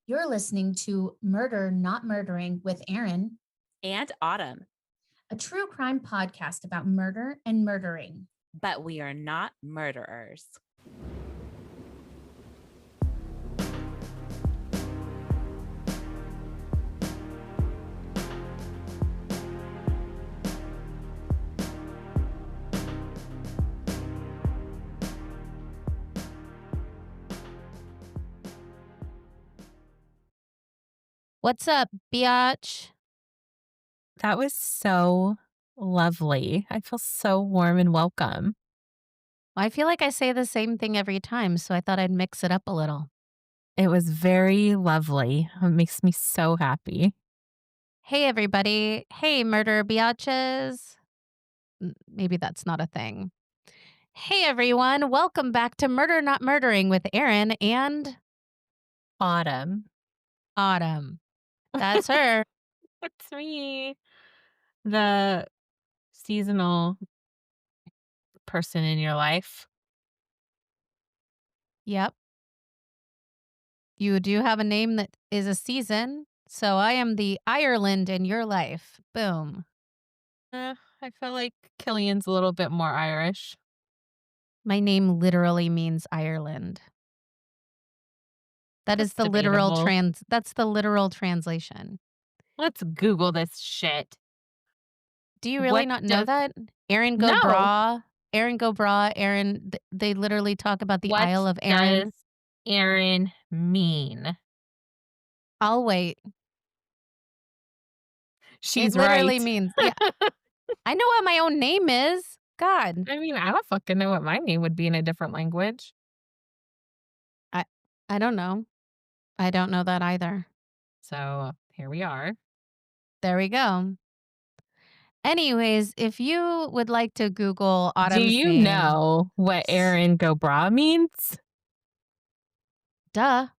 You're listening to Murder Not Murdering with Erin, and Autumn, a true crime podcast about murder and murdering. but we are not murderers. What's up, biatch? That was so lovely. I feel so warm and welcome. I feel like I say the same thing every time, so I thought I'd mix it up a little. It was very lovely. It makes me so happy. Hey, everybody. Hey, murder biatches. Maybe that's not a thing. Hey, everyone. Welcome back to Murder Not Murdering with Erin and Autumn. Autumn. That's her. It's me. The seasonal person in your life. Yep. You do have a name that is a season, so I am the Ireland in your life. Boom. I feel like Killian's a little bit more Irish. My name literally means Ireland. That's the literal debatable. that's the literal translation. Let's Google this shit. Do you really What not know does- that? Erin go No. bra. Erin go bra. Erin, they literally talk about the What Isle of Erin. does Erin mean? I'll wait. She's It literally right. means, yeah. I know what my own name is. God. I mean, I don't fucking know what my name would be in a different language. I don't know. I don't know that either. So here we are. There we go. Anyways, if you would like to Google Do Autumn's you name, know what Erin go bra means? duh.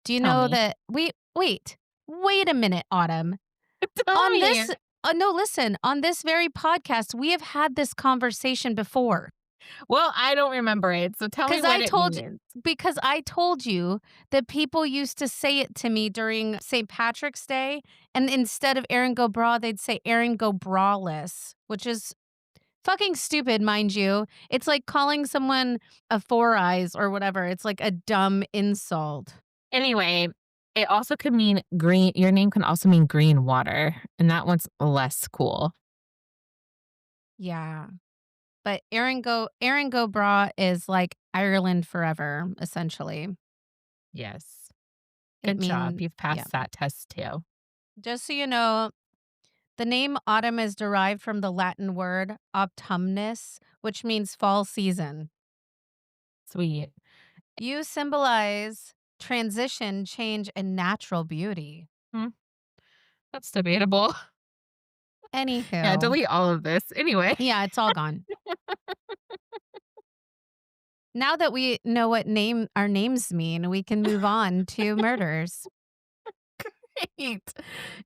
Do you Tell know me. that wait a minute, Autumn. Tell On me. this no, listen, on this very podcast, we have had this conversation before. Well, I don't remember it, so tell me what it means. Because I told you that people used to say it to me during St. Patrick's Day, and instead of Erin go bra, they'd say Erin go braless, which is fucking stupid, mind you. It's like calling someone a four eyes or whatever. It's like a dumb insult. Anyway, it also could mean green. Your name can also mean green water, and that one's less cool. Yeah. But Erin go bra is like Ireland forever, essentially. Yes. It Good job. mean- You've passed yeah. that test too. Just so you know, the name autumn is derived from the Latin word autumnus, which means fall season. Sweet. You symbolize transition, change, and natural beauty. That's debatable. Anywho. Yeah, delete all of this. Anyway. Yeah, it's all gone. Now that we know what our names mean, we can move on to murders. Great.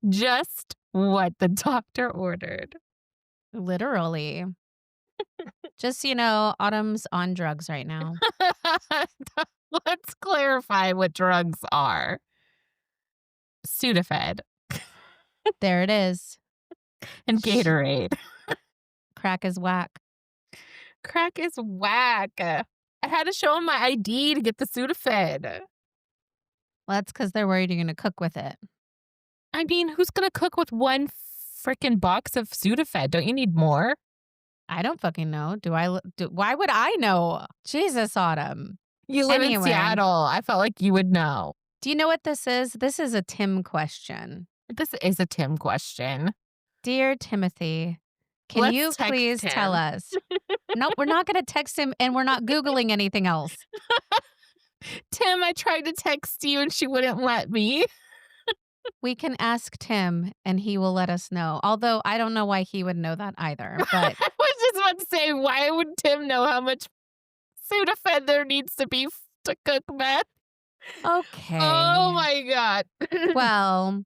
Just what the doctor ordered. Literally. Just so you know, Autumn's on drugs right now. Let's clarify what drugs are. Sudafed. There it is. And Gatorade. Crack is whack. Crack is whack. I had to show him my ID to get the Sudafed. Well, that's because they're worried you're going to cook with it. I mean, who's going to cook with one freaking box of Sudafed? Don't you need more? I don't fucking know. Why would I know? Jesus, Autumn. You live in Seattle. I felt like you would know. Do you know what this is? This is a Tim question. This is a Tim question. Dear Timothy, can you please tell us? No, we're not going to text him, and we're not Googling anything else. Tim, I tried to text you and she wouldn't let me. We can ask Tim, and he will let us know. Although I don't know why he would know that either. But I was just about to say, why would Tim know how much Sudafed there needs to be to cook meth? Okay. Oh my God. Well,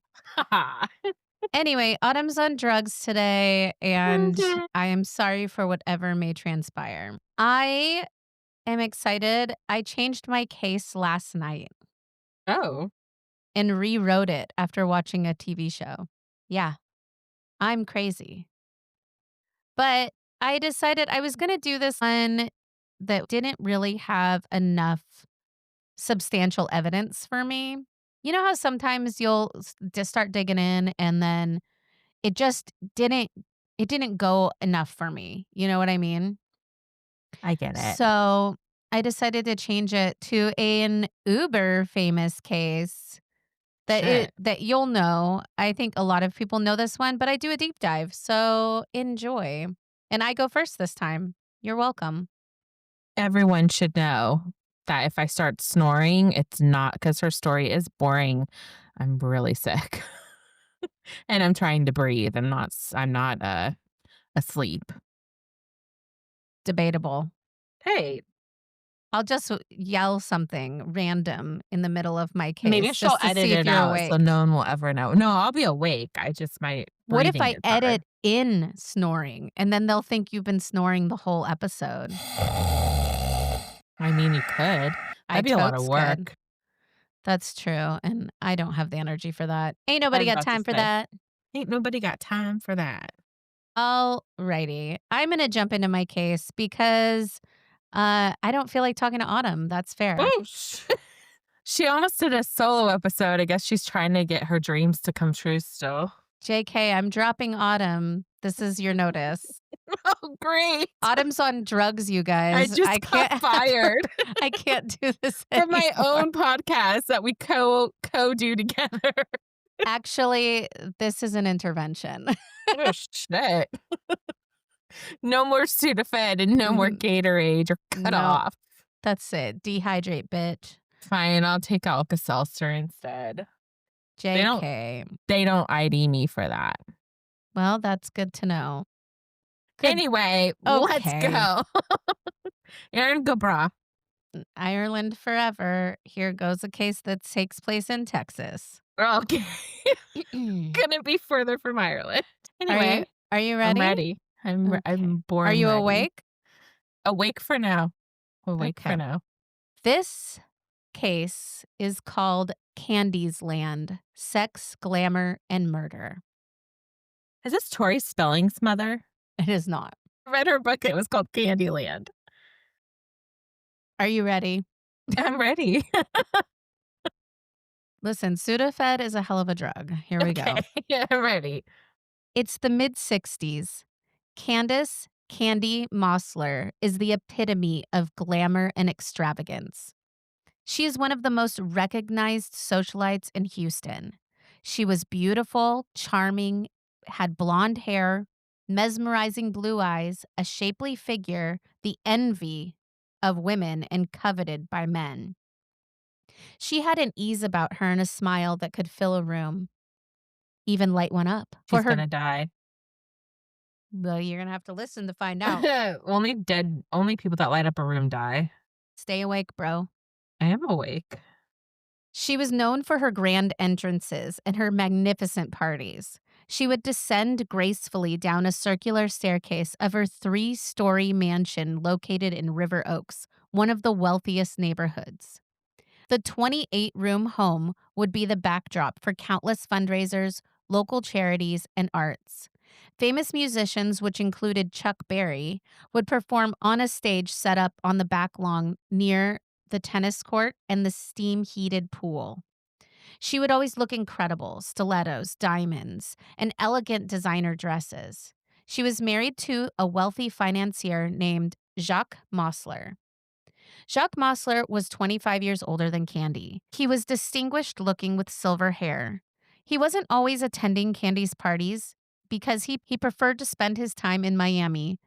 anyway, Autumn's on drugs today, and I am sorry for whatever may transpire. I am excited. I changed my case last night. Oh. and rewrote it after watching a TV show. Yeah, I'm crazy. But I decided I was gonna do this one that didn't really have enough substantial evidence for me. You know how sometimes you'll just start digging in and then it just didn't go enough for me. You know what I mean? I get it. So I decided to change it to an uber famous case Shit. that you'll know. I think a lot of people know this one, but I do a deep dive. So enjoy. And I go first this time. You're welcome. Everyone should know that if I start snoring, it's not because her story is boring. I'm really sick. And I'm trying to breathe. I'm not asleep. Debatable. Hey, I'll just yell something random in the middle of my maybe case she'll just to edit see if it you're out so awake. no one will ever know. No, I'll be awake. My What if breathing I is hard. edit in snoring and then they'll think you've been snoring the whole episode? I mean, you could. I That'd be a lot of totes could. work. That's true, and I don't have the energy for that. Ain't I nobody was got about to time for say, that. ain't nobody got time for that. Alrighty. I'm gonna jump into my case because, I don't feel like talking to Autumn. That's fair. Oh, she almost did a solo episode. I guess she's trying to get her dreams to come true still. JK, I'm dropping Autumn. This is your notice. Oh, great. Autumn's on drugs, you I guys. just I got can't fired I can't do this from my anymore. own podcast that we co-do together. Actually, this is an intervention. Oh, shit. No more Sudafed and no more Gatorade. You're cut No, off. that's it. Dehydrate, bitch. Fine, I'll take Alka-Seltzer instead. JK. They don't ID me for that. Well, that's good to know. Good. Anyway, let's Okay. go. Erin, go bra. Ireland forever. Here goes a case that takes place in Texas. Okay. Are Couldn't be further from Ireland. Anyway, you I'm ready? ready. I'm Okay. born Are you ready. awake? Awake for now. Awake Okay. for now. This case is called Candy's Land: Sex, Glamour, and Murder. Is this Tori Spelling's mother? It is not. I read her book. It was called Candyland. Are you ready? I'm ready. Listen, Sudafed is a hell of a drug. Here we go. Yeah, I'm ready. It's the mid-60s. Candace Candy Mossler is the epitome of glamour and extravagance. She is one of the most recognized socialites in Houston. She was beautiful, charming, had blonde hair, mesmerizing blue eyes, a shapely figure, the envy of women, and coveted by men. She had an ease about her and a smile that could fill a room, even light one up. She's gonna die. Well, you're gonna have to listen to find out. Only people that light up a room die. Stay awake, bro. I am awake. She was known for her grand entrances and her magnificent parties. She would descend gracefully down a circular staircase of her 3-story mansion located in River Oaks, one of the wealthiest neighborhoods. The 28-room home would be the backdrop for countless fundraisers, local charities, and arts. Famous musicians, which included Chuck Berry, would perform on a stage set up on the back lawn near the tennis court and the steam-heated pool. She would always look incredible: stilettos, diamonds, and elegant designer dresses. She was married to a wealthy financier named Jacques Mossler. Jacques Mossler was 25 years older than Candy. He was distinguished looking with silver hair. He wasn't always attending Candy's parties because he preferred to spend his time in Miami,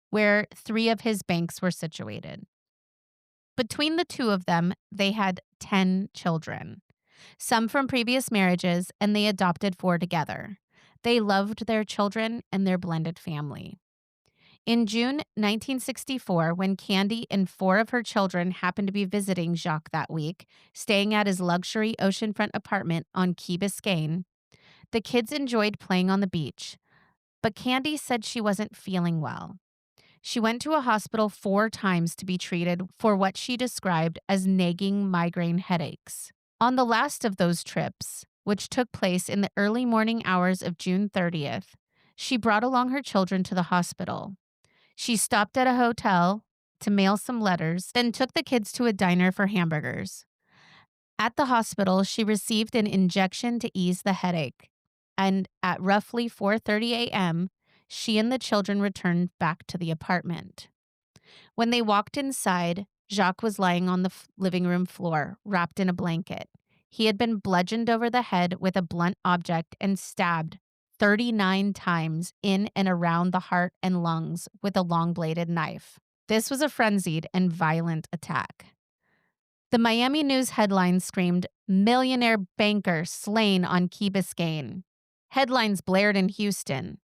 where 3 of his banks were situated. Between the 2 of them, they had 10 children, some from previous marriages, and they adopted 4 together. They loved their children and their blended family. In June 1964, when Candy and 4 of her children happened to be visiting Jacques that week, staying at his luxury oceanfront apartment on Key Biscayne, the kids enjoyed playing on the beach. But Candy said she wasn't feeling well. She went to a hospital 4 times to be treated for what she described as nagging migraine headaches. On the last of those trips, which took place in the early morning hours of June 30th, she brought along her children to the hospital. She stopped at a hotel to mail some letters, then took the kids to a diner for hamburgers. At the hospital, she received an injection to ease the headache, and at roughly 4:30 a.m., she and the children returned back to the apartment. When they walked inside, Jacques was lying on the living room floor, wrapped in a blanket. He had been bludgeoned over the head with a blunt object and stabbed 39 times in and around the heart and lungs with a long-bladed knife. This was a frenzied and violent attack. The Miami News headline screamed, "Millionaire banker slain on Key Biscayne." Headlines blared in Houston.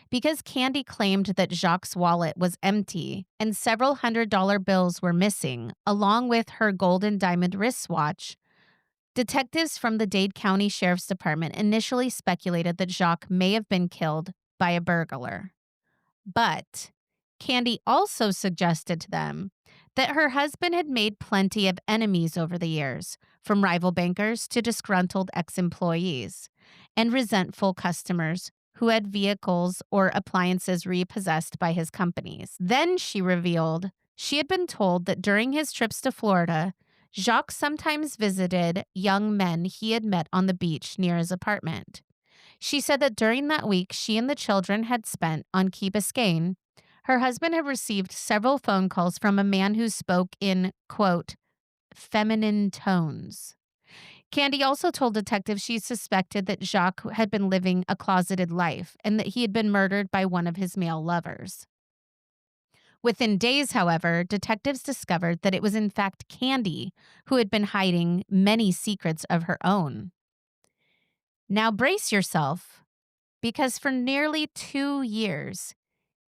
Because Candy claimed that Jacques' wallet was empty and several $100 bills were missing, along with her gold and diamond wristwatch, detectives from the Dade County Sheriff's Department initially speculated that Jacques may have been killed by a burglar. But Candy also suggested to them that her husband had made plenty of enemies over the years, from rival bankers to disgruntled ex-employees and resentful customers who had vehicles or appliances repossessed by his companies. Then she revealed she had been told that during his trips to Florida, Jacques sometimes visited young men he had met on the beach near his apartment. She said that during that week she and the children had spent on Key Biscayne, her husband had received several phone calls from a man who spoke in, quote, feminine tones. Candy also told detectives she suspected that Jacques had been living a closeted life and that he had been murdered by one of his male lovers. Within days, however, detectives discovered that it was in fact Candy who had been hiding many secrets of her own. Now brace yourself, because for nearly 2 years,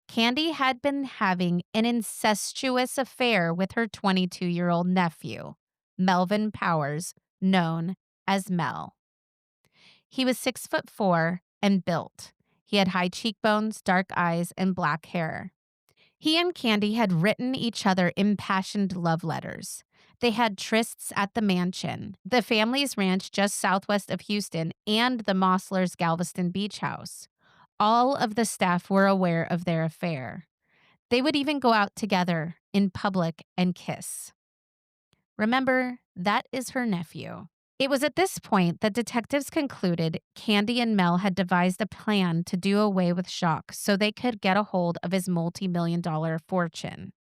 Candy had been having an incestuous affair with her 22-year-old nephew, Melvin Powers, known as Mel. He was 6'4" and built. He had high cheekbones, dark eyes, and black hair. He and Candy had written each other impassioned love letters. They had trysts at the mansion, the family's ranch just southwest of Houston, and the Mosslers' Galveston Beach house. All of the staff were aware of their affair. They would even go out together in public and kiss. Remember, that is her nephew. It was at this point that detectives concluded Candy and Mel had devised a plan to do away with Jacques so they could get a hold of his multi-million-dollar fortune.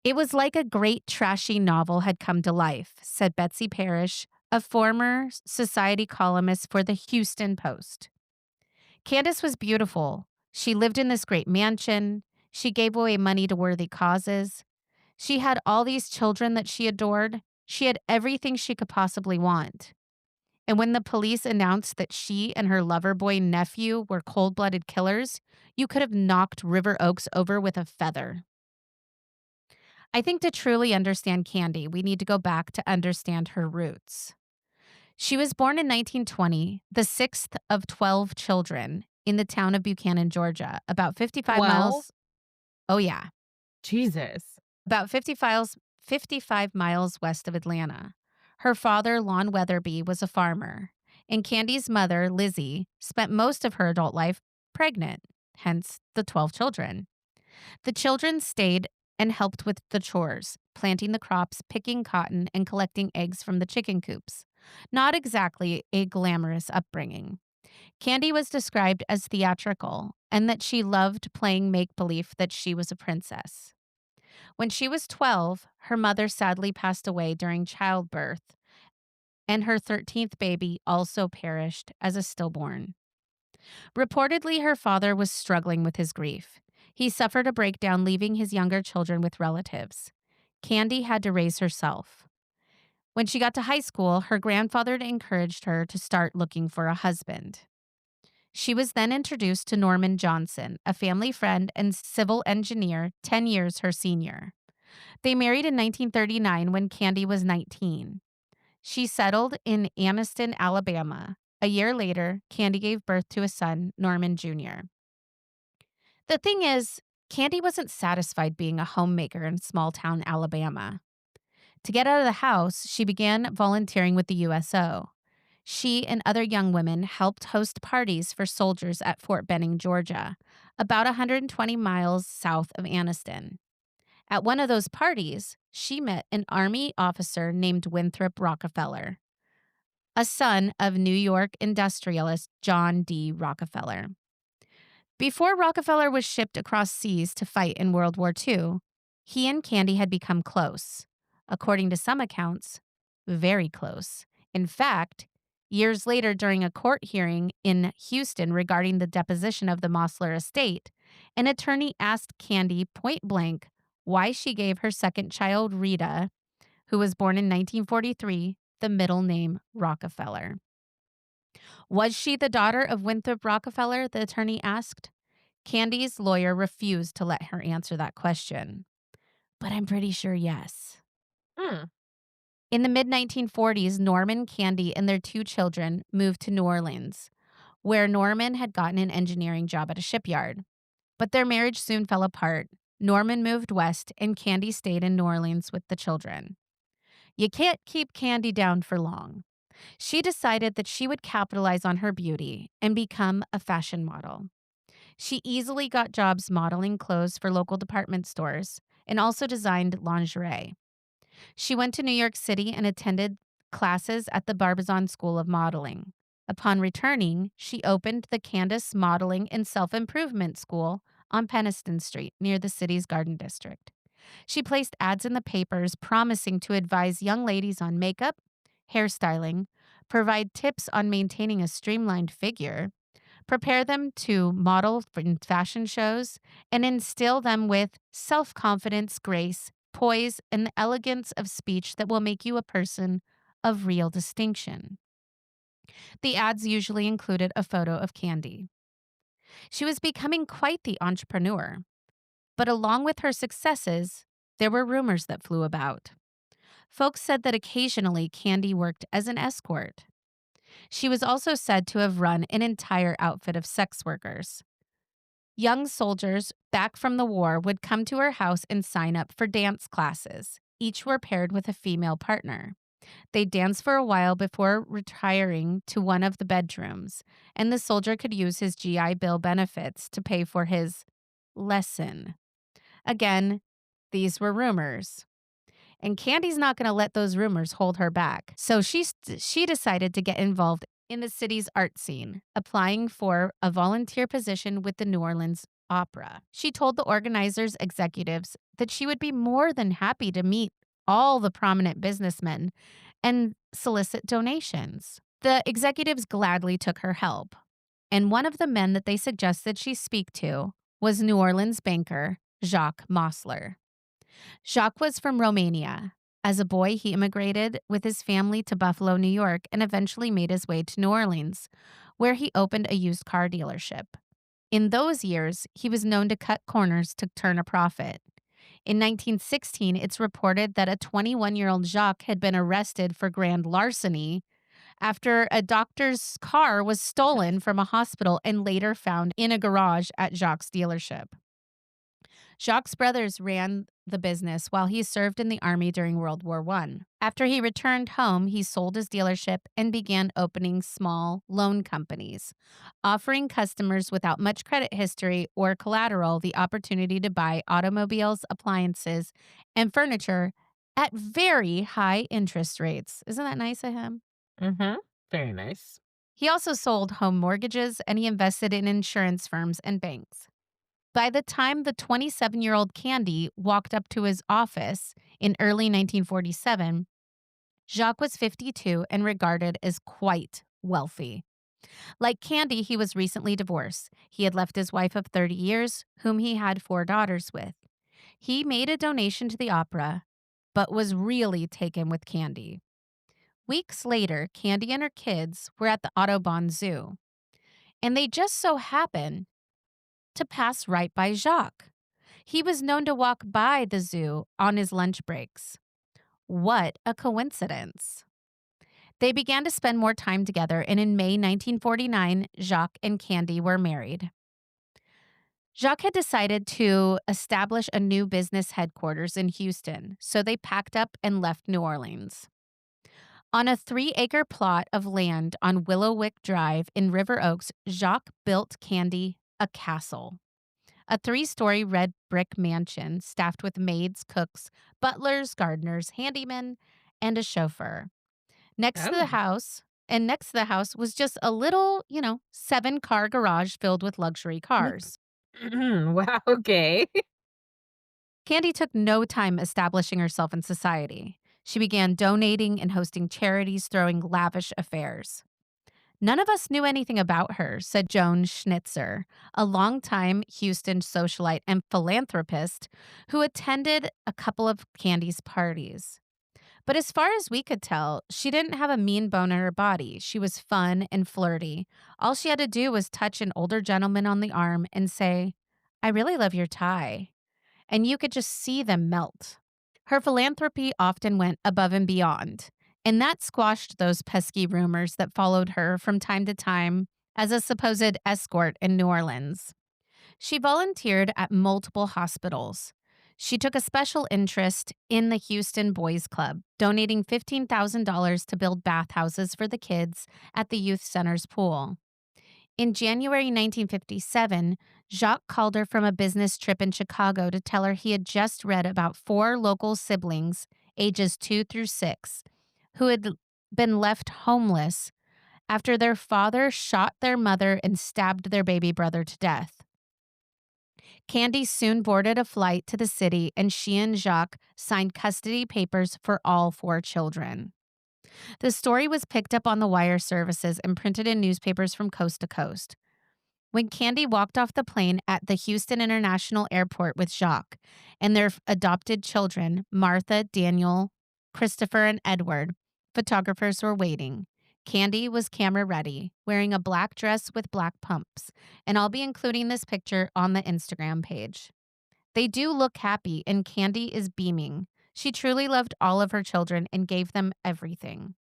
It was like a great trashy novel had come to life, said Betsy Parrish, a former society columnist for the Houston Post. Candace was beautiful. She lived in this great mansion. She gave away money to worthy causes. She had all these children that she adored. She had everything she could possibly want. And when the police announced that she and her lover boy nephew were cold-blooded killers, you could have knocked River Oaks over with a feather. I think to truly understand Candy, we need to go back to understand her roots. She was born in 1920, the sixth of 12 children in the town of Buchanan, Georgia, about 55 miles. Oh, yeah. Jesus. About 55 miles west of Atlanta. Her father, Lon Weatherby, was a farmer, and Candy's mother, Lizzie, spent most of her adult life pregnant, hence the 12 children. The children stayed and helped with the chores, planting the crops, picking cotton, and collecting eggs from the chicken coops. Not exactly a glamorous upbringing. Candy was described as theatrical and that she loved playing make-believe that she was a princess. When she was 12, her mother sadly passed away during childbirth, and her 13th baby also perished as a stillborn. Reportedly, her father was struggling with his grief. He suffered a breakdown, leaving his younger children with relatives. Candy had to raise herself. When she got to high school, her grandfather encouraged her to start looking for a husband. She was then introduced to Norman Johnson, a family friend and civil engineer 10 years her senior. They married in 1939 when Candy was 19. She settled in Anniston, Alabama. A year later, Candy gave birth to a son, Norman Jr. The thing is, Candy wasn't satisfied being a homemaker in small-town Alabama. To get out of the house, she began volunteering with the USO. She and other young women helped host parties for soldiers at Fort Benning, Georgia, about 120 miles south of Anniston. At one of those parties, she met an Army officer named Winthrop Rockefeller, a son of New York industrialist John D. Rockefeller. Before Rockefeller was shipped across seas to fight in World War II, he and Candy had become close. According to some accounts, very close. In fact, years later, during a court hearing in Houston regarding the deposition of the Mossler estate, an attorney asked Candy point blank why she gave her second child, Rita, who was born in 1943, the middle name Rockefeller. Was she the daughter of Winthrop Rockefeller? The attorney asked. Candy's lawyer refused to let her answer that question. But I'm pretty sure yes. Hmm. In the mid 1940s, Norman, Candy, and their two children moved to New Orleans, where Norman had gotten an engineering job at a shipyard. But their marriage soon fell apart. Norman moved west, and Candy stayed in New Orleans with the children. You can't keep Candy down for long. She decided that she would capitalize on her beauty and become a fashion model. She easily got jobs modeling clothes for local department stores and also designed lingerie. She went to New York City and attended classes at the Barbizon School of Modeling. Upon returning, she opened the Candace Modeling and Self-Improvement School on Peniston Street near the city's Garden District. She placed ads in the papers promising to advise young ladies on makeup, hairstyling, provide tips on maintaining a streamlined figure, prepare them to model in fashion shows, and instill them with self confidence, grace, poise, and the elegance of speech that will make you a person of real distinction. The ads usually included a photo of Candy. She was becoming quite the entrepreneur, but along with her successes, there were rumors that flew about. Folks said that occasionally Candy worked as an escort. She was also said to have run an entire outfit of sex workers. Young soldiers back from the war would come to her house and sign up for dance classes. Each were paired with a female partner. They'd dance for a while before retiring to one of the bedrooms, and the soldier could use his GI Bill benefits to pay for his lesson. Again, these were rumors. And Candy's not going to let those rumors hold her back. So she decided to get involved in the city's art scene, applying for a volunteer position with the New Orleans Opera. She told the organizers' executives that she would be more than happy to meet all the prominent businessmen and solicit donations. The executives gladly took her help. And one of the men that they suggested she speak to was New Orleans banker Jacques Mossler. Jacques was from Romania. As a boy, he immigrated with his family to Buffalo, New York, and eventually made his way to New Orleans, where he opened a used car dealership. In those years, he was known to cut corners to turn a profit. In 1916, it's reported that a 21-year-old Jacques had been arrested for grand larceny after a doctor's car was stolen from a hospital and later found in a garage at Jacques' dealership. Jacques' brothers ran the business while he served in the army during World War I. After he returned home, he sold his dealership and began opening small loan companies, offering customers without much credit history or collateral the opportunity to buy automobiles, appliances, and furniture at very high interest rates. Isn't that nice of him? Mm-hmm. Very nice. He also sold home mortgages and he invested in insurance firms and banks. By the time the 27-year-old Candy walked up to his office in early 1947, Jacques was 52 and regarded as quite wealthy. Like Candy, he was recently divorced. He had left his wife of 30 years, whom he had 4 daughters with. He made a donation to the opera, but was really taken with Candy. Weeks later, Candy and her kids were at the Audubon Zoo, and they just so happened to pass right by Jacques. He was known to walk by the zoo on his lunch breaks. What a coincidence. They began to spend more time together, and in May 1949, Jacques and Candy were married. Jacques had decided to establish a new business headquarters in Houston, so they packed up and left New Orleans. On a 3-acre plot of land on Willowwick Drive in River Oaks, Jacques built Candy a castle. A 3-story red brick mansion staffed with maids, cooks, butlers, gardeners, handymen, and a chauffeur. Next to the Oh. house, and next to the house was just a little, 7-car garage filled with luxury cars. Wow, okay. Candy took no time establishing herself in society. She began donating and hosting charities, throwing lavish affairs. None of us knew anything about her, said Joan Schnitzer, a longtime Houston socialite and philanthropist who attended a couple of Candy's parties. But as far as we could tell, she didn't have a mean bone in her body. She was fun and flirty. All she had to do was touch an older gentleman on the arm and say, "I really love your tie." And you could just see them melt. Her philanthropy often went above and beyond, and that squashed those pesky rumors that followed her from time to time as a supposed escort in New Orleans. She volunteered at multiple hospitals. She took a special interest in the Houston Boys Club, donating $15,000 to build bathhouses for the kids at the youth center's pool. In January 1957, Jacques called her from a business trip in Chicago to tell her he had just read about 4 local siblings, ages 2 through 6, who had been left homeless after their father shot their mother and stabbed their baby brother to death. Candy soon boarded a flight to the city, and she and Jacques signed custody papers for all 4 children. The story was picked up on the wire services and printed in newspapers from coast to coast. When Candy walked off the plane at the Houston International Airport with Jacques and their adopted children, Martha, Daniel, Christopher, and Edward, photographers were waiting. Candy was camera ready, wearing a black dress with black pumps, and I'll be including this picture on the Instagram page. They do look happy, and Candy is beaming. She truly loved all of her children and gave them everything.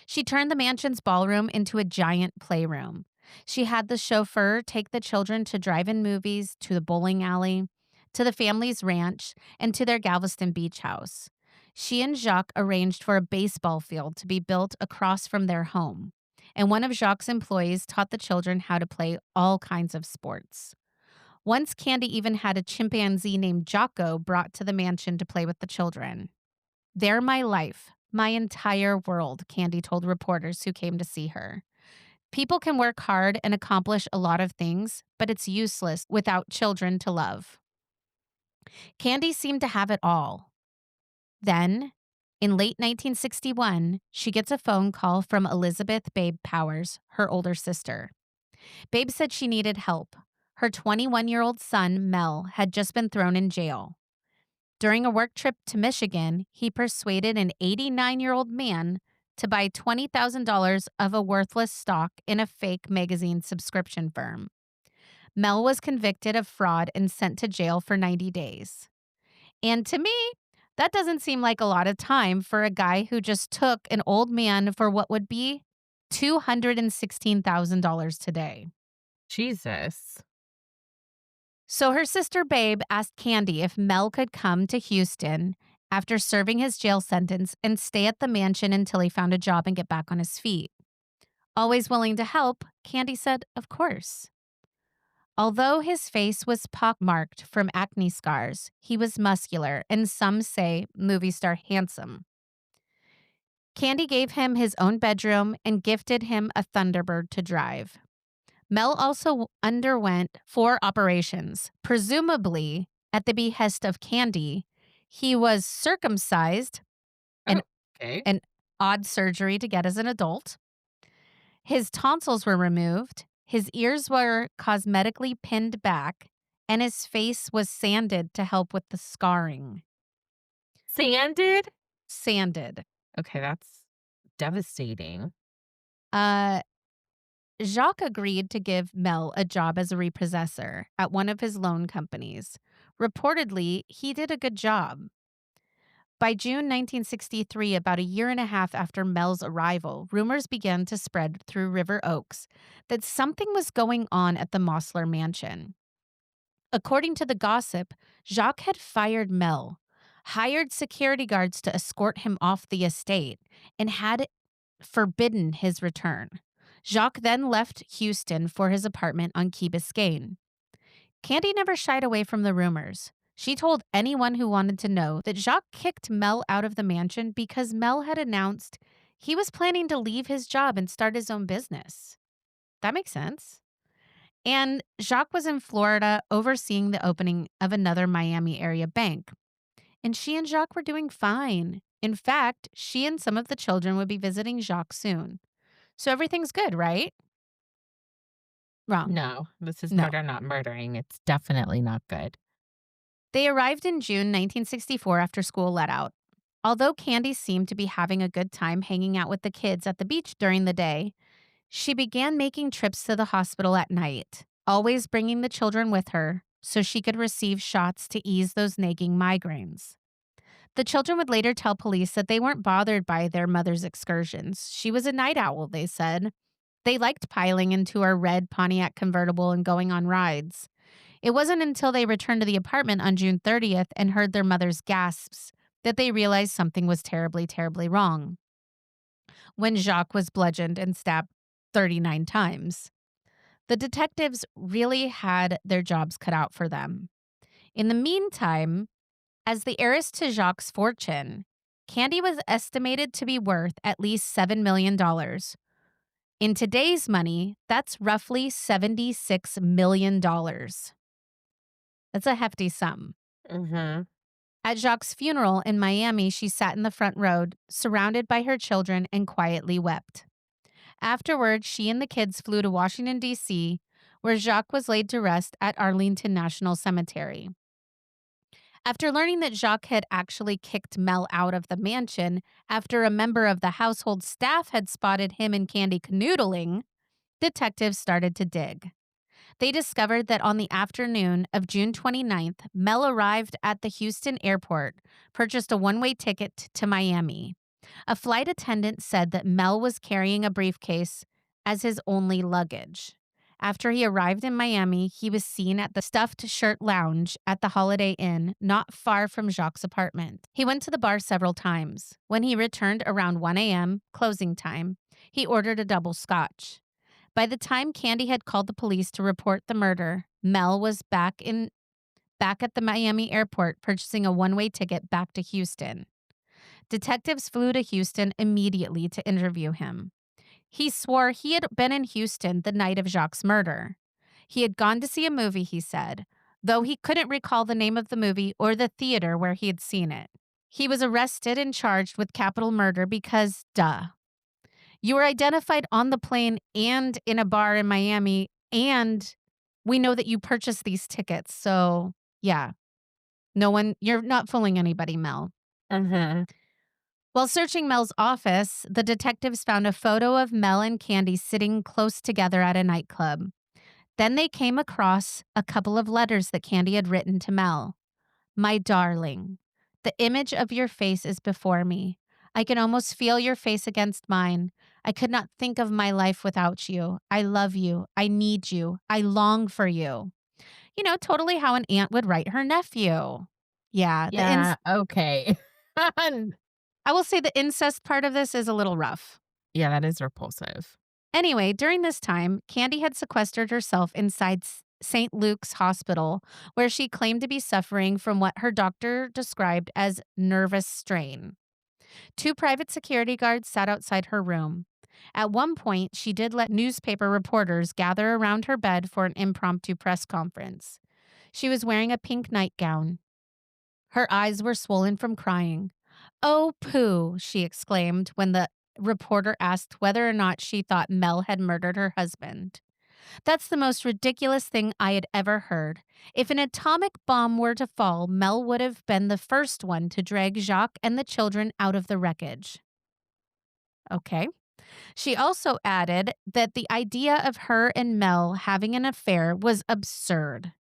She turned the mansion's ballroom into a giant playroom. She had the chauffeur take the children to drive-in movies, to the bowling alley, to the family's ranch, and to their Galveston beach house. She and Jacques arranged for a baseball field to be built across from their home, and one of Jacques' employees taught the children how to play all kinds of sports. Once Candy even had a chimpanzee named Jocko brought to the mansion to play with the children. "They're my life, my entire world," Candy told reporters who came to see her. "People can work hard and accomplish a lot of things, but it's useless without children to love." Candy seemed to have it all. Then, in late 1961, she gets a phone call from Elizabeth "Babe" Powers, her older sister. Babe said she needed help. Her 21-year-old son, Mel, had just been thrown in jail. During a work trip to Michigan, he persuaded an 89-year-old man to buy $20,000 of a worthless stock in a fake magazine subscription firm. Mel was convicted of fraud and sent to jail for 90 days. And to me, that doesn't seem like a lot of time for a guy who just took an old man for what would be $216,000 today. Jesus. So her sister Babe asked Candy if Mel could come to Houston after serving his jail sentence and stay at the mansion until he found a job and get back on his feet. Always willing to help, Candy said, of course. Although his face was pockmarked from acne scars, he was muscular and some say movie star handsome. Candy gave him his own bedroom and gifted him a Thunderbird to drive. Mel also underwent 4 operations, presumably at the behest of Candy. He was circumcised, Oh, an, okay. an odd surgery to get as an adult. His tonsils were removed, his ears were cosmetically pinned back, and his face was sanded to help with the scarring. Sanded? Sanded. Okay, that's devastating. Uh, Jacques agreed to give Mel a job as a repossessor at one of his loan companies. Reportedly, he did a good job. By June 1963, about a year and a half after Mel's arrival, rumors began to spread through River Oaks that something was going on at the Mossler mansion. According to the gossip, Jacques had fired Mel, hired security guards to escort him off the estate, and had forbidden his return. Jacques then left Houston for his apartment on Key Biscayne. Candy never shied away from the rumors. She told anyone who wanted to know that Jacques kicked Mel out of the mansion because Mel had announced he was planning to leave his job and start his own business. That makes sense. And Jacques was in Florida overseeing the opening of another Miami area bank. And she and Jacques were doing fine. In fact, she and some of the children would be visiting Jacques soon. So everything's good, right? Wrong. No, this is No. murder, not murdering. It's definitely not good. They arrived in June 1964 after school let out. Although Candy seemed to be having a good time hanging out with the kids at the beach during the day, she began making trips to the hospital at night, always bringing the children with her so she could receive shots to ease those nagging migraines. The children would later tell police that they weren't bothered by their mother's excursions. She was a night owl, they said. They liked piling into her red Pontiac convertible and going on rides. It wasn't until they returned to the apartment on June 30th and heard their mother's gasps that they realized something was terribly, terribly wrong. When Jacques was bludgeoned and stabbed 39 times, the detectives really had their jobs cut out for them. In the meantime, as the heiress to Jacques' fortune, Candy was estimated to be worth at least $7 million. In today's money, that's roughly $76 million. That's a hefty sum. Mm-hmm. At Jacques' funeral in Miami, she sat in the front row, surrounded by her children, and quietly wept. Afterward, she and the kids flew to Washington, D.C., where Jacques was laid to rest at Arlington National Cemetery. After learning that Jacques had actually kicked Mel out of the mansion after a member of the household staff had spotted him and Candy canoodling, detectives started to dig. They discovered that on the afternoon of June 29th, Mel arrived at the Houston airport, purchased a one-way ticket to Miami. A flight attendant said that Mel was carrying a briefcase as his only luggage. After he arrived in Miami, he was seen at the Stuffed Shirt Lounge at the Holiday Inn, not far from Jacques' apartment. He went to the bar several times. When he returned around 1 a.m., closing time, he ordered a double scotch. By the time Candy had called the police to report the murder, Mel was back at the Miami airport purchasing a one-way ticket back to Houston. Detectives flew to Houston immediately to interview him. He swore he had been in Houston the night of Jacques' murder. He had gone to see a movie, he said, though he couldn't recall the name of the movie or the theater where he had seen it. He was arrested and charged with capital murder because, duh. You were identified on the plane and in a bar in Miami, and we know that you purchased these tickets. So, yeah, you're not fooling anybody, Mel. Mm-hmm. While searching Mel's office, the detectives found a photo of Mel and Candy sitting close together at a nightclub. Then they came across a couple of letters that Candy had written to Mel. My darling, the image of your face is before me. I can almost feel your face against mine. I could not think of my life without you. I love you. I need you. I long for you. Totally how an aunt would write her nephew. Yeah, Yeah, okay. I will say the incest part of this is a little rough. Yeah, that is repulsive. Anyway, during this time, Candy had sequestered herself inside St. Luke's Hospital, where she claimed to be suffering from what her doctor described as nervous strain. 2 private security guards sat outside her room. At one point, she did let newspaper reporters gather around her bed for an impromptu press conference. She was wearing a pink nightgown. Her eyes were swollen from crying. Oh, pooh, she exclaimed when the reporter asked whether or not she thought Mel had murdered her husband. That's the most ridiculous thing I had ever heard. If an atomic bomb were to fall, Mel would have been the first one to drag Jacques and the children out of the wreckage. Okay. She also added that the idea of her and Mel having an affair was absurd.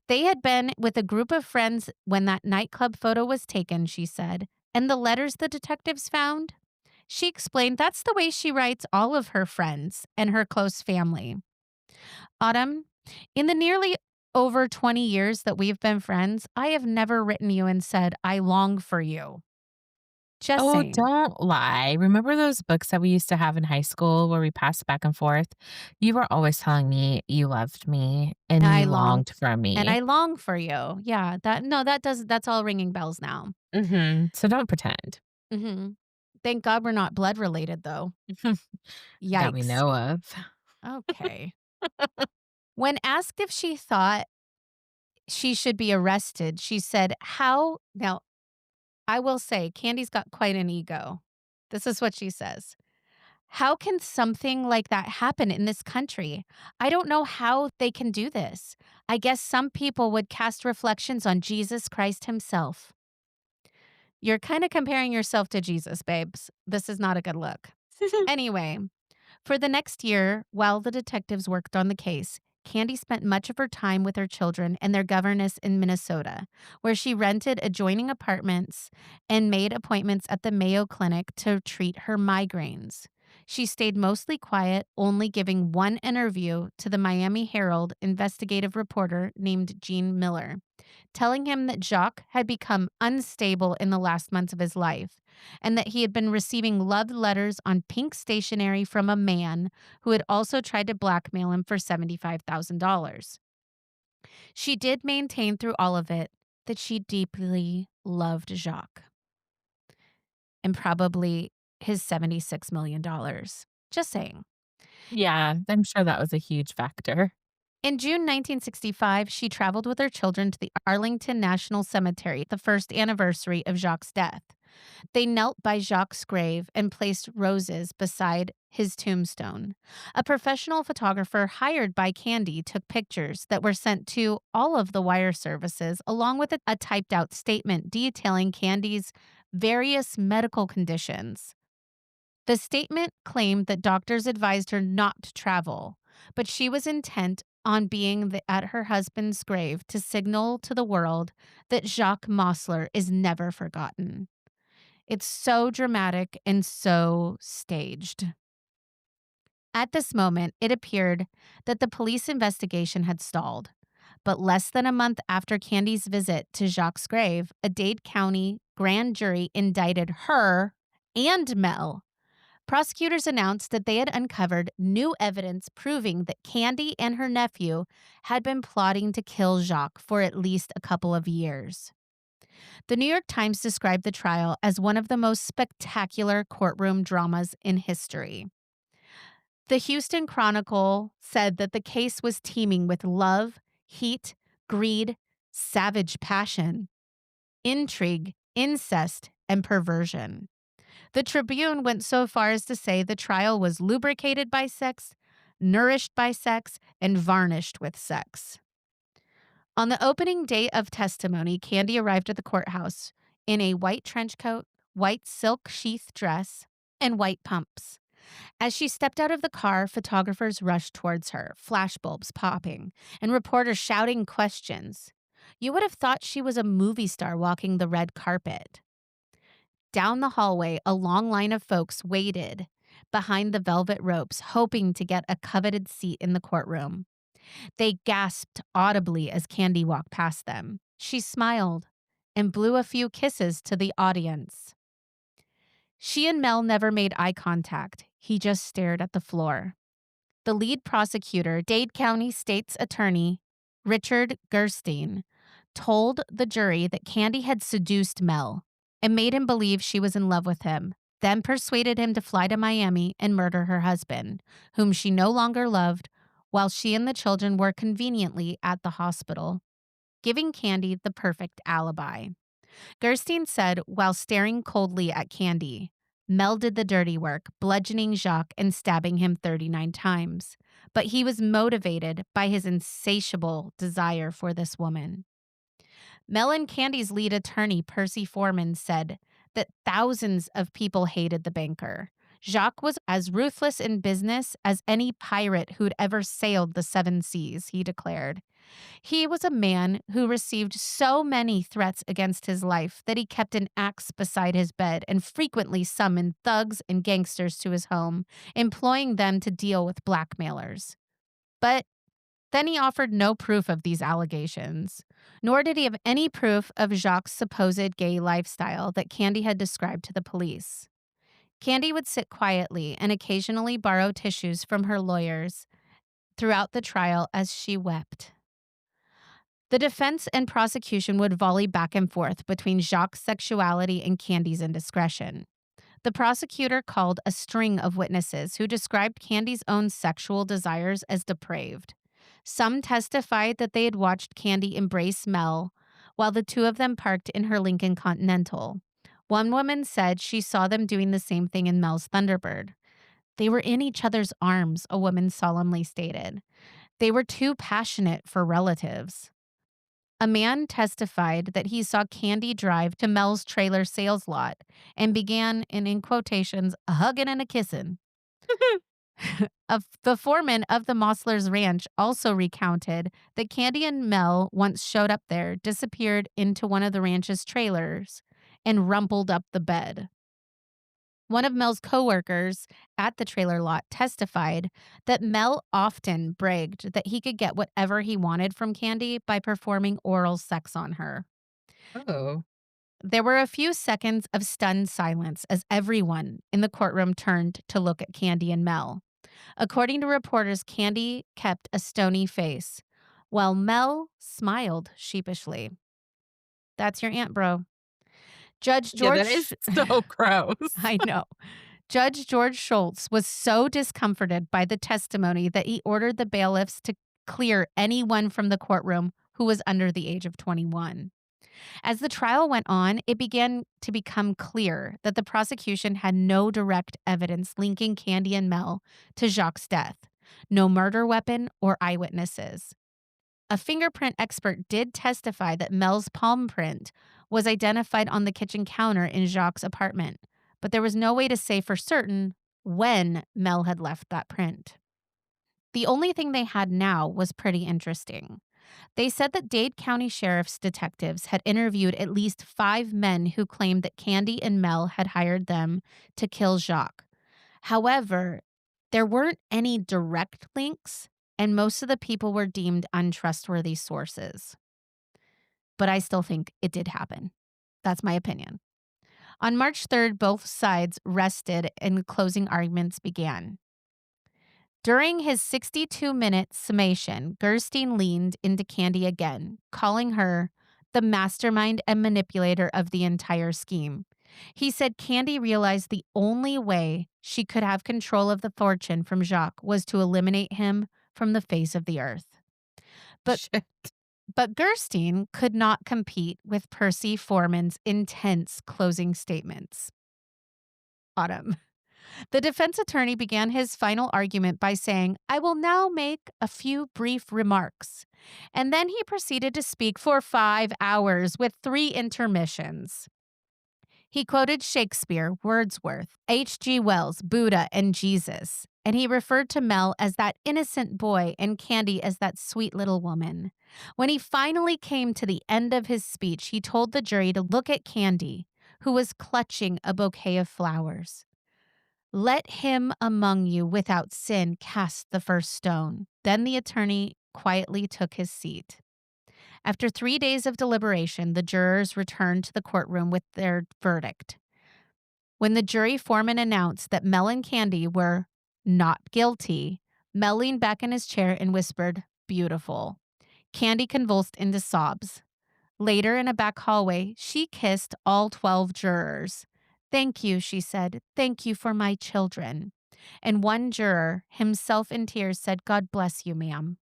They had been with a group of friends when that nightclub photo was taken, she said, and the letters the detectives found? She explained that's the way she writes all of her friends and her close family. Autumn, in the nearly over 20 years that we've been friends, I have never written you and said, I long for you. Just Oh, saying. don't lie. Remember those books that we used to have in high school where we passed back and forth? You were always telling me you loved me and I you long longed for and me. I long for you. Yeah, that no, that does that's all ringing bells now. So don't pretend. Mhm. Thank God we're not blood related though. That we Yikes. know of. Okay. When asked if she thought she should be arrested, she said, "How?" Now, I will say Candy's got quite an ego. This is what she says. How can something like that happen in this country? I don't know how they can do this. I guess some people would cast reflections on Jesus Christ himself. You're kind of comparing yourself to Jesus, babes. This is not a good look. Anyway, for the next year, while the detectives worked on the case, Candy spent much of her time with her children and their governess in Minnesota, where she rented adjoining apartments and made appointments at the Mayo Clinic to treat her migraines. She stayed mostly quiet, only giving one interview to the Miami Herald investigative reporter named Gene Miller, telling him that Jacques had become unstable in the last months of his life and that he had been receiving love letters on pink stationery from a man who had also tried to blackmail him for $75,000. She did maintain through all of it that she deeply loved Jacques and probably his $76 million. Just saying. Yeah, I'm sure that was a huge factor. In June 1965, she traveled with her children to the Arlington National Cemetery, the first anniversary of Jacques' death. They knelt by Jacques' grave and placed roses beside his tombstone. A professional photographer hired by Candy took pictures that were sent to all of the wire services, along with a typed out statement detailing Candy's various medical conditions. The statement claimed that doctors advised her not to travel, but she was intent on being at her husband's grave to signal to the world that Jacques Mossler is never forgotten. It's so dramatic and so staged. At this moment, it appeared that the police investigation had stalled. But less than a month after Candy's visit to Jacques' grave, a Dade County grand jury indicted her and Mel. Prosecutors announced that they had uncovered new evidence proving that Candy and her nephew had been plotting to kill Jacques for at least a couple of years. The New York Times described the trial as one of the most spectacular courtroom dramas in history. The Houston Chronicle said that the case was teeming with love, heat, greed, savage passion, intrigue, incest, and perversion. The Tribune went so far as to say the trial was lubricated by sex, nourished by sex, and varnished with sex. On the opening day of testimony, Candy arrived at the courthouse in a white trench coat, white silk sheath dress, and white pumps. As she stepped out of the car, photographers rushed towards her, flashbulbs popping, and reporters shouting questions. You would have thought she was a movie star walking the red carpet. Down the hallway, a long line of folks waited behind the velvet ropes, hoping to get a coveted seat in the courtroom. They gasped audibly as Candy walked past them. She smiled and blew a few kisses to the audience. She and Mel never made eye contact. He just stared at the floor. The lead prosecutor, Dade County State's Attorney Richard Gerstein, told the jury that Candy had seduced Mel and made him believe she was in love with him, then persuaded him to fly to Miami and murder her husband, whom she no longer loved, while she and the children were conveniently at the hospital, giving Candy the perfect alibi. Gerstein said while staring coldly at Candy, Mel did the dirty work, bludgeoning Jacques and stabbing him 39 times. But he was motivated by his insatiable desire for this woman. Mel and Candy's lead attorney, Percy Foreman, said that thousands of people hated the banker. Jacques was as ruthless in business as any pirate who'd ever sailed the seven seas, he declared. He was a man who received so many threats against his life that he kept an axe beside his bed and frequently summoned thugs and gangsters to his home, employing them to deal with blackmailers. But Then he offered no proof of these allegations, nor did he have any proof of Jacques' supposed gay lifestyle that Candy had described to the police. Candy would sit quietly and occasionally borrow tissues from her lawyers throughout the trial as she wept. The defense and prosecution would volley back and forth between Jacques' sexuality and Candy's indiscretion. The prosecutor called a string of witnesses who described Candy's own sexual desires as depraved. Some testified that they had watched Candy embrace Mel while the two of them parked in her Lincoln Continental. One woman said she saw them doing the same thing in Mel's Thunderbird. They were in each other's arms, a woman solemnly stated. They were too passionate for relatives. A man testified that he saw Candy drive to Mel's trailer sales lot and began, in quotations, a hugging and a kissing. The foreman of the Mosslers' ranch also recounted that Candy and Mel once showed up there, disappeared into one of the ranch's trailers, and rumpled up the bed. One of Mel's coworkers at the trailer lot testified that Mel often bragged that he could get whatever he wanted from Candy by performing oral sex on her. Oh. There were a few seconds of stunned silence as everyone in the courtroom turned to look at Candy and Mel. According to reporters, Candy kept a stony face, while Mel smiled sheepishly. That's your aunt, bro. Judge Yeah, that George. is so gross. I know. Judge George Schultz was so discomforted by the testimony that he ordered the bailiffs to clear anyone from the courtroom who was under the age of 21. As the trial went on, it began to become clear that the prosecution had no direct evidence linking Candy and Mel to Jacques' death, no murder weapon or eyewitnesses. A fingerprint expert did testify that Mel's palm print was identified on the kitchen counter in Jacques' apartment, but there was no way to say for certain when Mel had left that print. The only thing they had now was pretty interesting. They said that Dade County Sheriff's detectives had interviewed at least 5 men who claimed that Candy and Mel had hired them to kill Jacques. However, there weren't any direct links, and most of the people were deemed untrustworthy sources. But I still think it did happen. That's my opinion. On March 3rd, both sides rested and closing arguments began. During his 62-minute summation, Gerstein leaned into Candy again, calling her the mastermind and manipulator of the entire scheme. He said Candy realized the only way she could have control of the fortune from Jacques was to eliminate him from the face of the earth. Shit. But Gerstein could not compete with Percy Foreman's intense closing statements. Autumn. The defense attorney began his final argument by saying, "I will now make a few brief remarks." And then he proceeded to speak for 5 hours with 3 intermissions. He quoted Shakespeare, Wordsworth, H.G. Wells, Buddha, and Jesus. And he referred to Mel as that innocent boy and Candy as that sweet little woman. When he finally came to the end of his speech, he told the jury to look at Candy, who was clutching a bouquet of flowers. "Let him among you without sin cast the first stone." Then the attorney quietly took his seat. After 3 days of deliberation, the jurors returned to the courtroom with their verdict. When the jury foreman announced that Mel and Candy were not guilty, Mel leaned back in his chair and whispered, "Beautiful." Candy convulsed into sobs. Later, in a back hallway, she kissed all 12 jurors. "Thank you," she said. "Thank you for my children." And one juror, himself in tears, said, "God bless you, ma'am."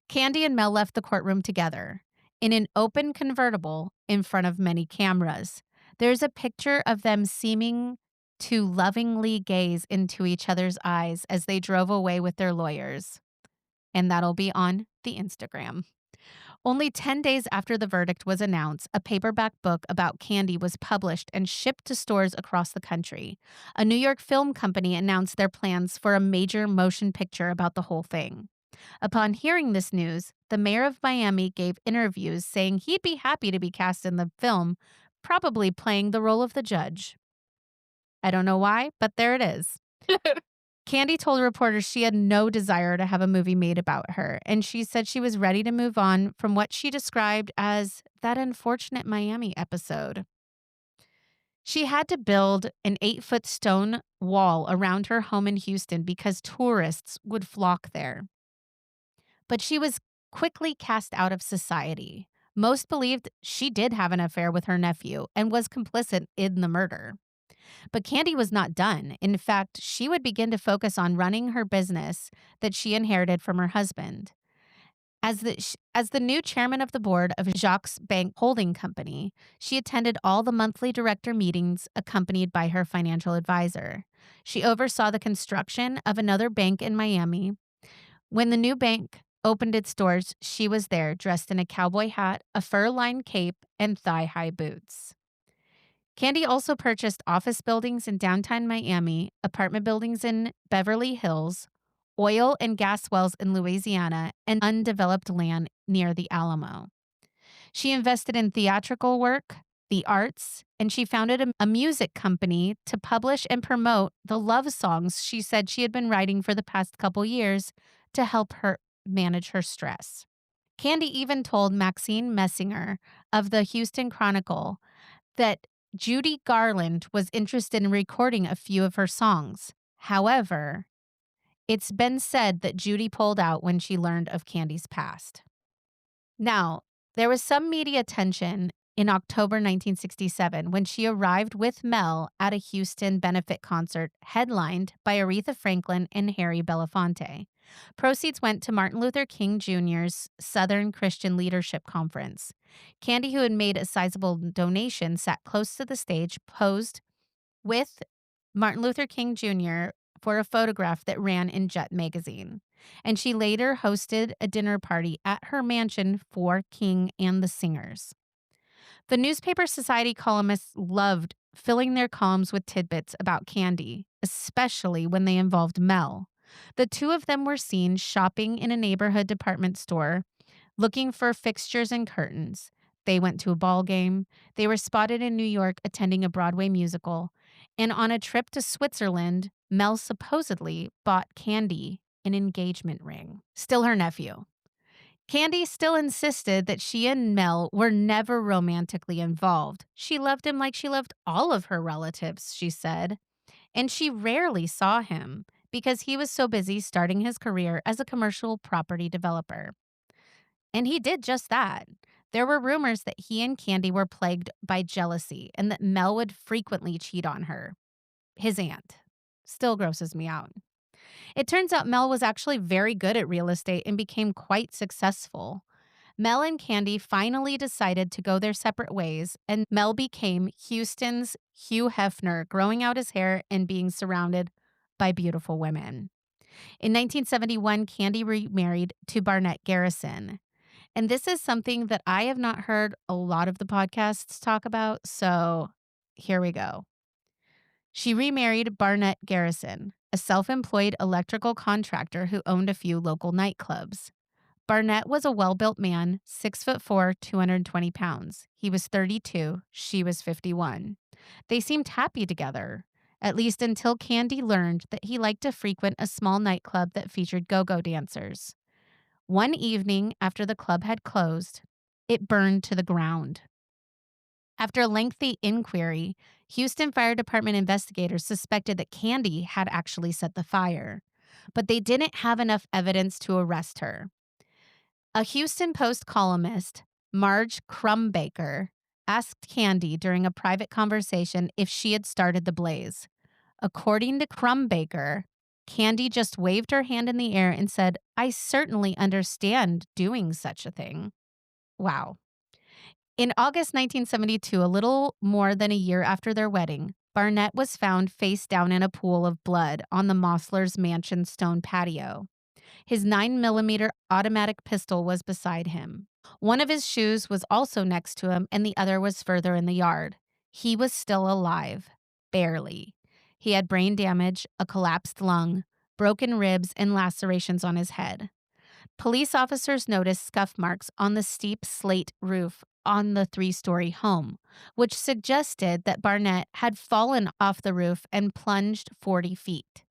Candy and Mel left the courtroom together in an open convertible in front of many cameras. There's a picture of them seeming to lovingly gaze into each other's eyes as they drove away with their lawyers. And that'll be on the Instagram. Only 10 days after the verdict was announced, a paperback book about Candy was published and shipped to stores across the country. A New York film company announced their plans for a major motion picture about the whole thing. Upon hearing this news, the mayor of Miami gave interviews saying he'd be happy to be cast in the film, probably playing the role of the judge. I don't know why, but there it is. Candy told reporters she had no desire to have a movie made about her, and she said she was ready to move on from what she described as that unfortunate Miami episode. She had to build an 8-foot stone wall around her home in Houston because tourists would flock there. But she was quickly cast out of society. Most believed she did have an affair with her nephew and was complicit in the murder. But Candy was not done. In fact, she would begin to focus on running her business that she inherited from her husband. As the new chairman of the board of Jacques Bank Holding Company, she attended all the monthly director meetings accompanied by her financial advisor. She oversaw the construction of another bank in Miami. When the new bank opened its doors, she was there dressed in a cowboy hat, a fur-lined cape, and thigh-high boots. Candy also purchased office buildings in downtown Miami, apartment buildings in Beverly Hills, oil and gas wells in Louisiana, and undeveloped land near the Alamo. She invested in theatrical work, the arts, and she founded a music company to publish and promote the love songs she said she had been writing for the past couple years to help her manage her stress. Candy even told Maxine Messinger of the Houston Chronicle that Judy Garland was interested in recording a few of her songs. However, it's been said that Judy pulled out when she learned of Candy's past. Now, there was some media attention in October 1967 when she arrived with Mel at a Houston benefit concert headlined by Aretha Franklin and Harry Belafonte. Proceeds went to Martin Luther King Jr.'s Southern Christian Leadership Conference. Candy, who had made a sizable donation, sat close to the stage, posed with Martin Luther King Jr. for a photograph that ran in Jet magazine. And she later hosted a dinner party at her mansion for King and the singers. The Newspaper Society columnists loved filling their columns with tidbits about Candy, especially when they involved Mel. The two of them were seen shopping in a neighborhood department store, looking for fixtures and curtains. They went to a ball game. They were spotted in New York attending a Broadway musical. And on a trip to Switzerland, Mel supposedly bought Candy an engagement ring. Still her nephew. Candy still insisted that she and Mel were never romantically involved. She loved him like she loved all of her relatives, she said. And she rarely saw him because he was so busy starting his career as a commercial property developer. And he did just that. There were rumors that he and Candy were plagued by jealousy and that Mel would frequently cheat on her. His aunt. Still grosses me out. It turns out Mel was actually very good at real estate and became quite successful. Mel and Candy finally decided to go their separate ways, and Mel became Houston's Hugh Hefner, growing out his hair and being surrounded by beautiful women. In 1971, Candy remarried to Barnett Garrison. And this is something that I have not heard a lot of the podcasts talk about, so here we go. She remarried Barnett Garrison, a self-employed electrical contractor who owned a few local nightclubs. Barnett was a well-built man, 6'4", 220 pounds. He was 32, she was 51. They seemed happy together, at least until Candy learned that he liked to frequent a small nightclub that featured go-go dancers. One evening after the club had closed, it burned to the ground. After a lengthy inquiry, Houston Fire Department investigators suspected that Candy had actually set the fire, but they didn't have enough evidence to arrest her. A Houston Post columnist, Marge Crumbaker, asked Candy during a private conversation if she had started the blaze. According to Crumbaker, Candy just waved her hand in the air and said, "I certainly understand doing such a thing." Wow. In August 1972, a little more than a year after their wedding, Barnett was found face down in a pool of blood on the Mossler's mansion stone patio. His 9mm automatic pistol was beside him. One of his shoes was also next to him, and the other was further in the yard. He was still alive. Barely. He had brain damage, a collapsed lung, broken ribs, and lacerations on his head. Police officers noticed scuff marks on the steep slate roof on the 3-story home, which suggested that Barnett had fallen off the roof and plunged 40 feet.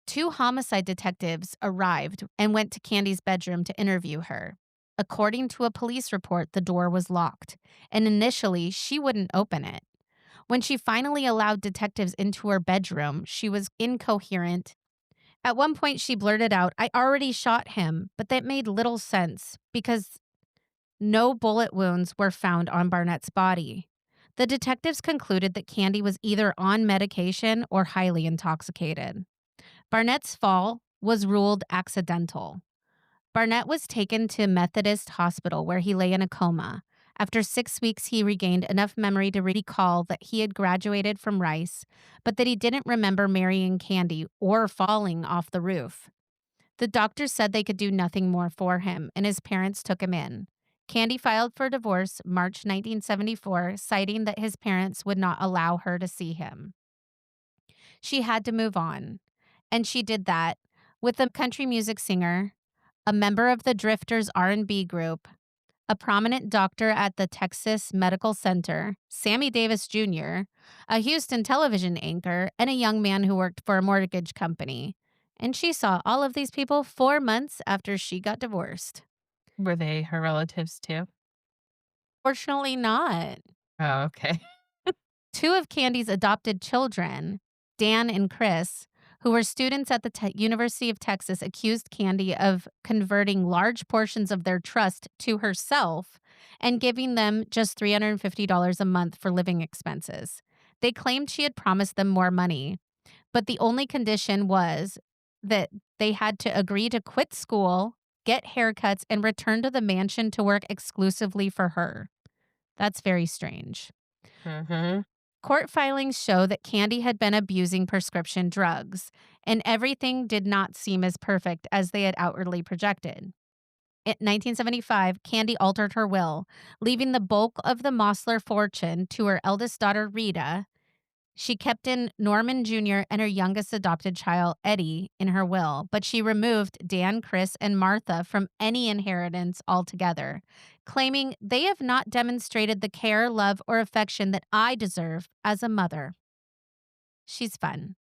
2 homicide detectives arrived and went to Candy's bedroom to interview her. According to a police report, the door was locked, and initially she wouldn't open it. When she finally allowed detectives into her bedroom, she was incoherent. At one point, she blurted out, "I already shot him," but that made little sense because no bullet wounds were found on Barnett's body. The detectives concluded that Candy was either on medication or highly intoxicated. Barnett's fall was ruled accidental. Barnett was taken to Methodist Hospital where he lay in a coma. After 6 weeks, he regained enough memory to recall that he had graduated from Rice, but that he didn't remember marrying Candy or falling off the roof. The doctors said they could do nothing more for him, and his parents took him in. Candy filed for divorce March 1974, citing that his parents would not allow her to see him. She had to move on, and she did that with a country music singer, a member of the Drifters R&B group, a prominent doctor at the Texas Medical Center, Sammy Davis Jr., a Houston television anchor, and a young man who worked for a mortgage company. And she saw all of these people 4 months after she got divorced. Were they her relatives too? Fortunately not. Oh, okay. 2 of Candy's adopted children, Dan and Chris, who were students at the University of Texas, accused Candy of converting large portions of their trust to herself and giving them just $350 a month for living expenses. They claimed she had promised them more money, but the only condition was that they had to agree to quit school, get haircuts, and return to the mansion to work exclusively for her. That's very strange. Mhm. Court filings show that Candy had been abusing prescription drugs, and everything did not seem as perfect as they had outwardly projected. In 1975, Candy altered her will, leaving the bulk of the Mossler fortune to her eldest daughter, Rita. She kept in Norman Jr. and her youngest adopted child, Eddie, in her will, but she removed Dan, Chris, and Martha from any inheritance altogether, claiming they have not demonstrated the care, love, or affection that I deserve as a mother. She's fun.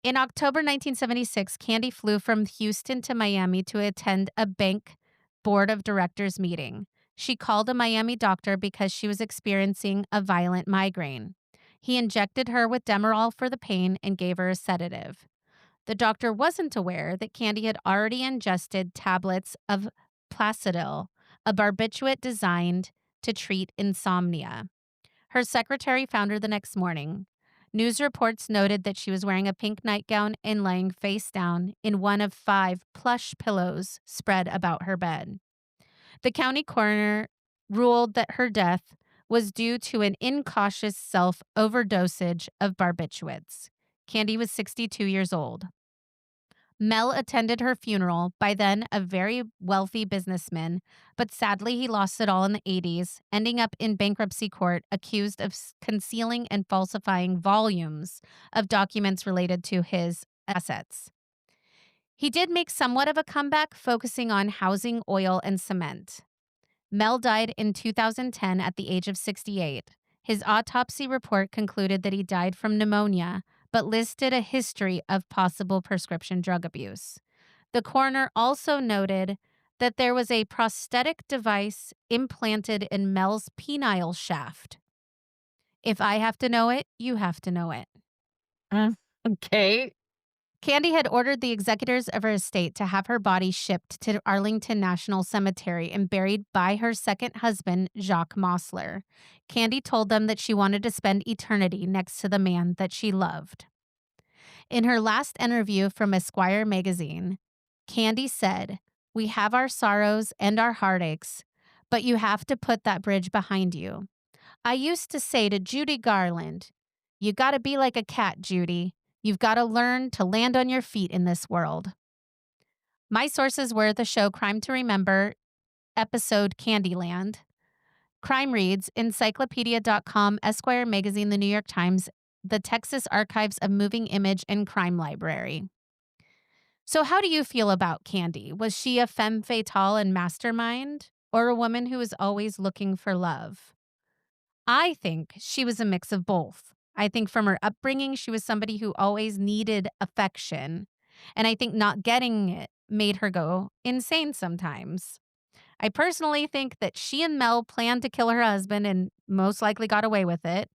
In October 1976, Candy flew from Houston to Miami to attend a bank board of directors meeting. She called a Miami doctor because she was experiencing a violent migraine. He injected her with Demerol for the pain and gave her a sedative. The doctor wasn't aware that Candy had already ingested tablets of Placidil, a barbiturate designed to treat insomnia. Her secretary found her the next morning. News reports noted that she was wearing a pink nightgown and laying face down in one of 5 plush pillows spread about her bed. The county coroner ruled that her death was due to an incautious self-overdosage of barbiturates. Candy was 62 years old. Mel attended her funeral, by then a very wealthy businessman, but sadly he lost it all in the 80s, ending up in bankruptcy court accused of concealing and falsifying volumes of documents related to his assets. He did make somewhat of a comeback, focusing on housing, oil, and cement. Mel died in 2010 at the age of 68. His autopsy report concluded that he died from pneumonia, but listed a history of possible prescription drug abuse. The coroner also noted that there was a prosthetic device implanted in Mel's penile shaft. If I have to know it, you have to know it. Okay. Candy had ordered the executors of her estate to have her body shipped to Arlington National Cemetery and buried by her second husband, Jacques Mossler. Candy told them that she wanted to spend eternity next to the man that she loved. In her last interview from Esquire magazine, Candy said, "We have our sorrows and our heartaches, but you have to put that bridge behind you. I used to say to Judy Garland, 'You gotta be like a cat, Judy. You've got to learn to land on your feet in this world.'" My sources were the show Crime to Remember, episode Candyland, Crime Reads, Encyclopedia.com, Esquire Magazine, The New York Times, the Texas Archives of Moving Image, and Crime Library. So how do you feel about Candy? Was she a femme fatale and mastermind, or a woman who was always looking for love? I think she was a mix of both. I think from her upbringing, she was somebody who always needed affection. And I think not getting it made her go insane sometimes. I personally think that she and Mel planned to kill her husband and most likely got away with it.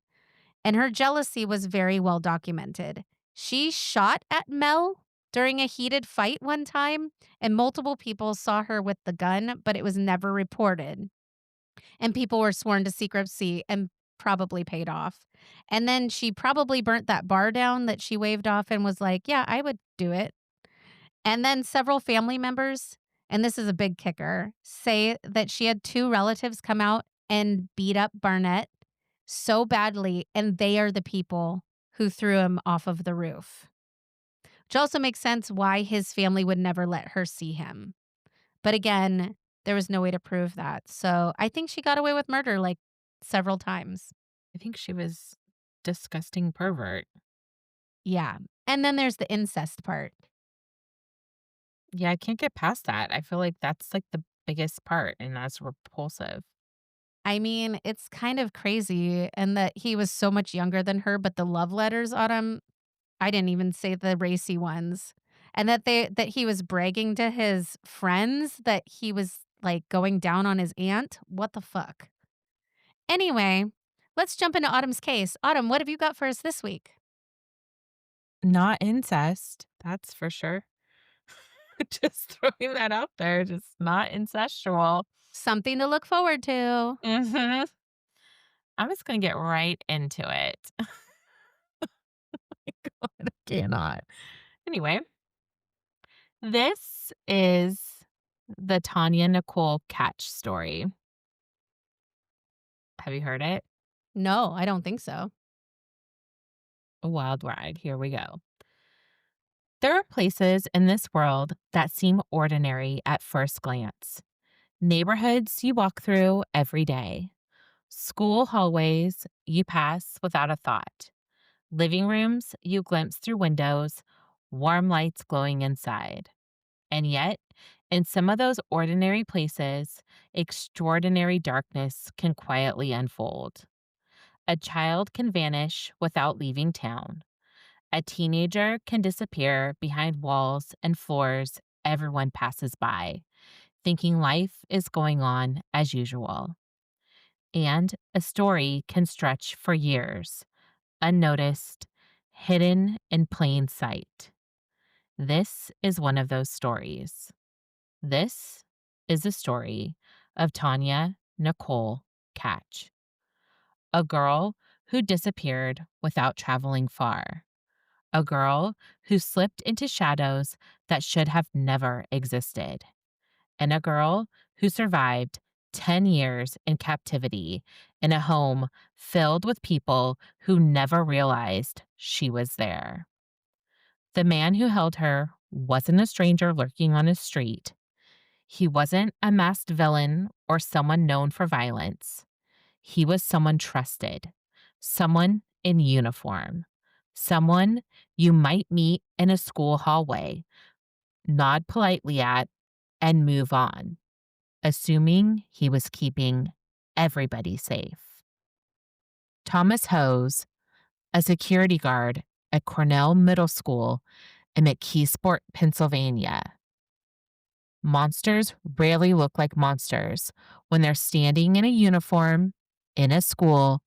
And her jealousy was very well documented. She shot at Mel during a heated fight one time, and multiple people saw her with the gun, but it was never reported. And people were sworn to secrecy and probably paid off. And then she probably burnt that bar down that she waved off and was like, "Yeah, I would do it." And then several family members, and this is a big kicker, say that she had two relatives come out and beat up Barnett so badly, and they are the people who threw him off of the roof. Which also makes sense why his family would never let her see him. But again, there was no way to prove that. So I think she got away with murder like several times. I think she was disgusting pervert. Yeah. And then there's the incest part. Yeah, I can't get past that. I feel like that's like the biggest part, and that's repulsive. I mean, it's kind of crazy and that he was so much younger than her, but the love letters, Autumn, I didn't even say the racy ones. And that he was bragging to his friends that he was like going down on his aunt. What the fuck? Anyway, let's jump into Autumn's case. Autumn, what have you got for us this week? Not incest, that's for sure. Just throwing that out there, just not incestual. Something to look forward to. Mhm. I'm just gonna get right into it. God, I cannot. Anyway, this is the Tanya Nicole Kach story. Have you heard it? No, I don't think so. A wild ride. Here we go. There are places in this world that seem ordinary at first glance. Neighborhoods you walk through every day. School hallways you pass without a thought. Living rooms you glimpse through windows, warm lights glowing inside. And yet, in some of those ordinary places, extraordinary darkness can quietly unfold. A child can vanish without leaving town. A teenager can disappear behind walls and floors everyone passes by, thinking life is going on as usual. And a story can stretch for years, unnoticed, hidden in plain sight. This is one of those stories. This is the story of Tanya Nicole Kach, a girl who disappeared without traveling far, a girl who slipped into shadows that should have never existed, and a girl who survived 10 years in captivity in a home filled with people who never realized she was there. The man who held her wasn't a stranger lurking on his street. He wasn't a masked villain or someone known for violence. He was someone trusted, someone in uniform, someone you might meet in a school hallway, nod politely at, and move on, assuming he was keeping everybody safe. Thomas Hose, a security guard at Cornell Middle School in McKeesport, Pennsylvania. Monsters rarely look like monsters when they're standing in a uniform in a school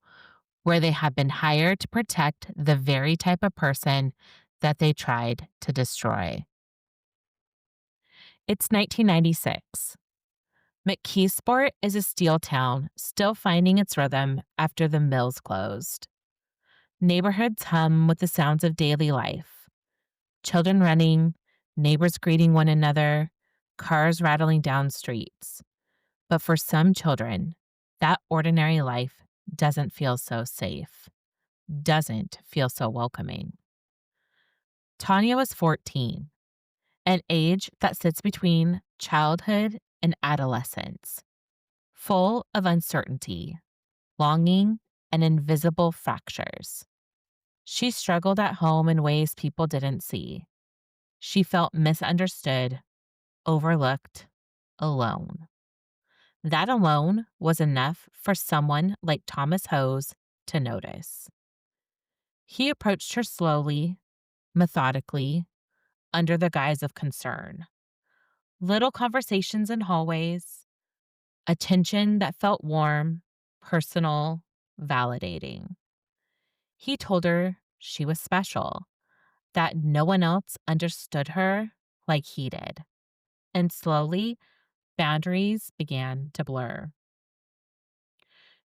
where they have been hired to protect the very type of person that they tried to destroy. It's 1996. McKeesport is a steel town still finding its rhythm after the mills closed. Neighborhoods hum with the sounds of daily life. Children running, neighbors greeting one another, cars rattling down streets. But for some children, that ordinary life doesn't feel so safe, doesn't feel so welcoming. Tanya was 14, an age that sits between childhood and adolescence, full of uncertainty, longing, and invisible fractures. She struggled at home in ways people didn't see. She felt misunderstood, overlooked, alone. That alone was enough for someone like Thomas Hose to notice. He approached her slowly, methodically, under the guise of concern. Little conversations in hallways, attention that felt warm, personal, validating. He told her she was special, that no one else understood her like he did. And slowly, boundaries began to blur.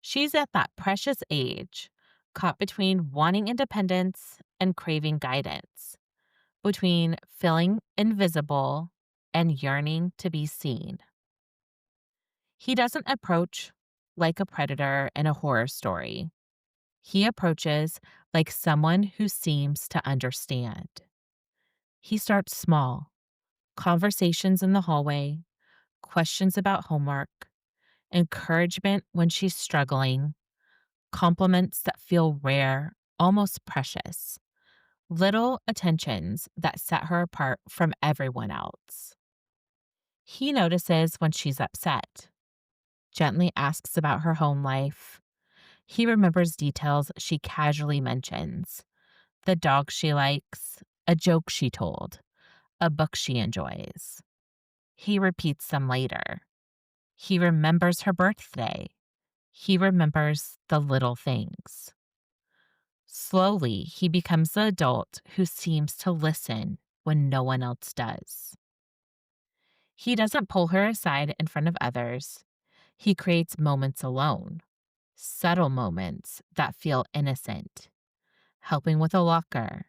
She's at that precious age, caught between wanting independence and craving guidance, between feeling invisible and yearning to be seen. He doesn't approach like a predator in a horror story. He approaches like someone who seems to understand. He starts small, conversations in the hallway, questions about homework, encouragement when she's struggling, compliments that feel rare, almost precious, little attentions that set her apart from everyone else. He notices when she's upset, gently asks about her home life. He remembers details she casually mentions, the dog she likes, a joke she told, a book she enjoys. He repeats them later. He remembers her birthday. He remembers the little things. Slowly, he becomes the adult who seems to listen when no one else does. He doesn't pull her aside in front of others. He creates moments alone, subtle moments that feel innocent, helping with a locker,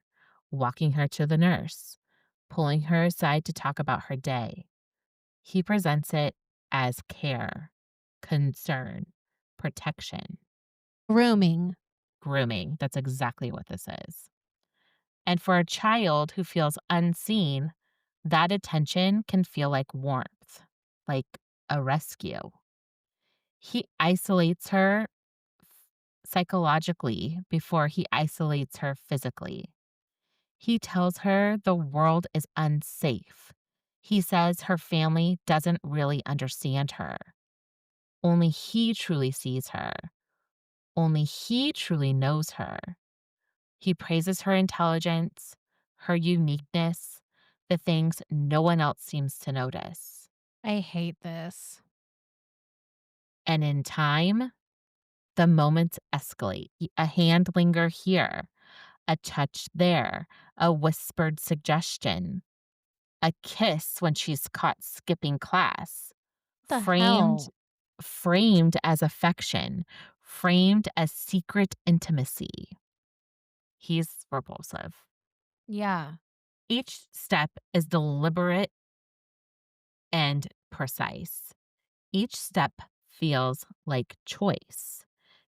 walking her to the nurse, pulling her aside to talk about her day. He presents it as care, concern, protection, Grooming. grooming. That's exactly what this is. And for a child who feels unseen, that attention can feel like warmth, like a rescue. He isolates her psychologically before he isolates her physically. He tells her the world is unsafe. He says her family doesn't really understand her. Only he truly sees her. Only he truly knows her. He praises her intelligence, her uniqueness, the things no one else seems to notice. I hate this. And in time, the moments escalate. A hand linger here, a touch there, a whispered suggestion, a kiss when she's caught skipping class, The framed hell? framed as affection, framed as secret intimacy. He's repulsive. Yeah. Each step is deliberate and precise. Each step feels like choice.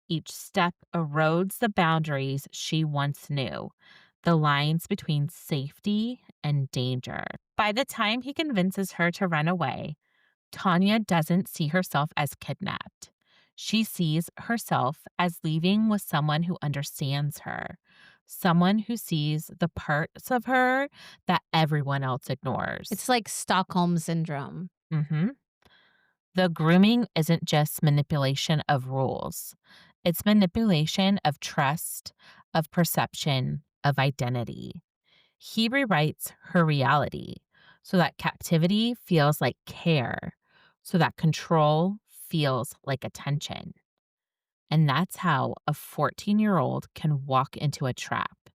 Each step erodes the boundaries she once knew, the lines between safety and danger. By the time he convinces her to run away, Tanya doesn't see herself as kidnapped. She sees herself as leaving with someone who understands her, someone who sees the parts of her that everyone else It's ignores. like Stockholm syndrome. hmm The grooming isn't just manipulation of rules, it's manipulation of trust, of perception, of identity. He rewrites her reality so that captivity feels like care, so that control feels like attention. And that's how a 14-year-old can walk into a trap,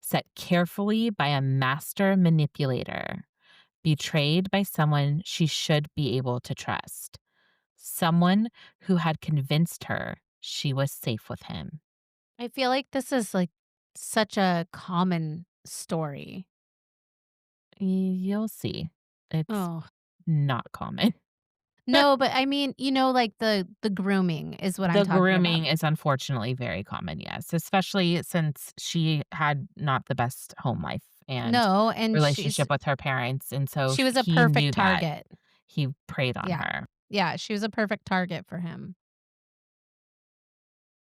set carefully by a master manipulator, betrayed by someone she should be able to trust, someone who had convinced her she was safe with him. I feel like this is like such a common story. You'll see. It's Oh. not common. No, but I mean, like the grooming is what I'm The talking about. grooming is unfortunately very common, yes, especially since she had not the best home life and No, and relationship with her parents, and so she was a he knew perfect that. target. He preyed on Yeah. her. Yeah, she was a perfect target for him.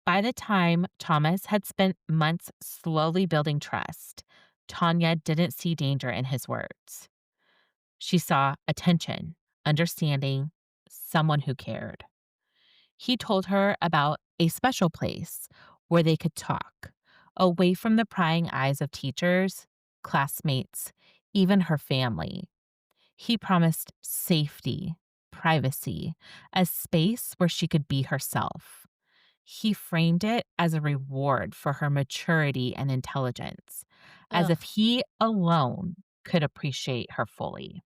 By the time Thomas had spent months slowly building trust, Tanya didn't see danger in his words. She saw attention, understanding, someone who cared. He told her about a special place where they could talk, away from the prying eyes of teachers, classmates, even her family. He promised safety, privacy, a space where she could be herself. He framed it as a reward for her maturity and intelligence, as Ugh. if he alone could appreciate her fully.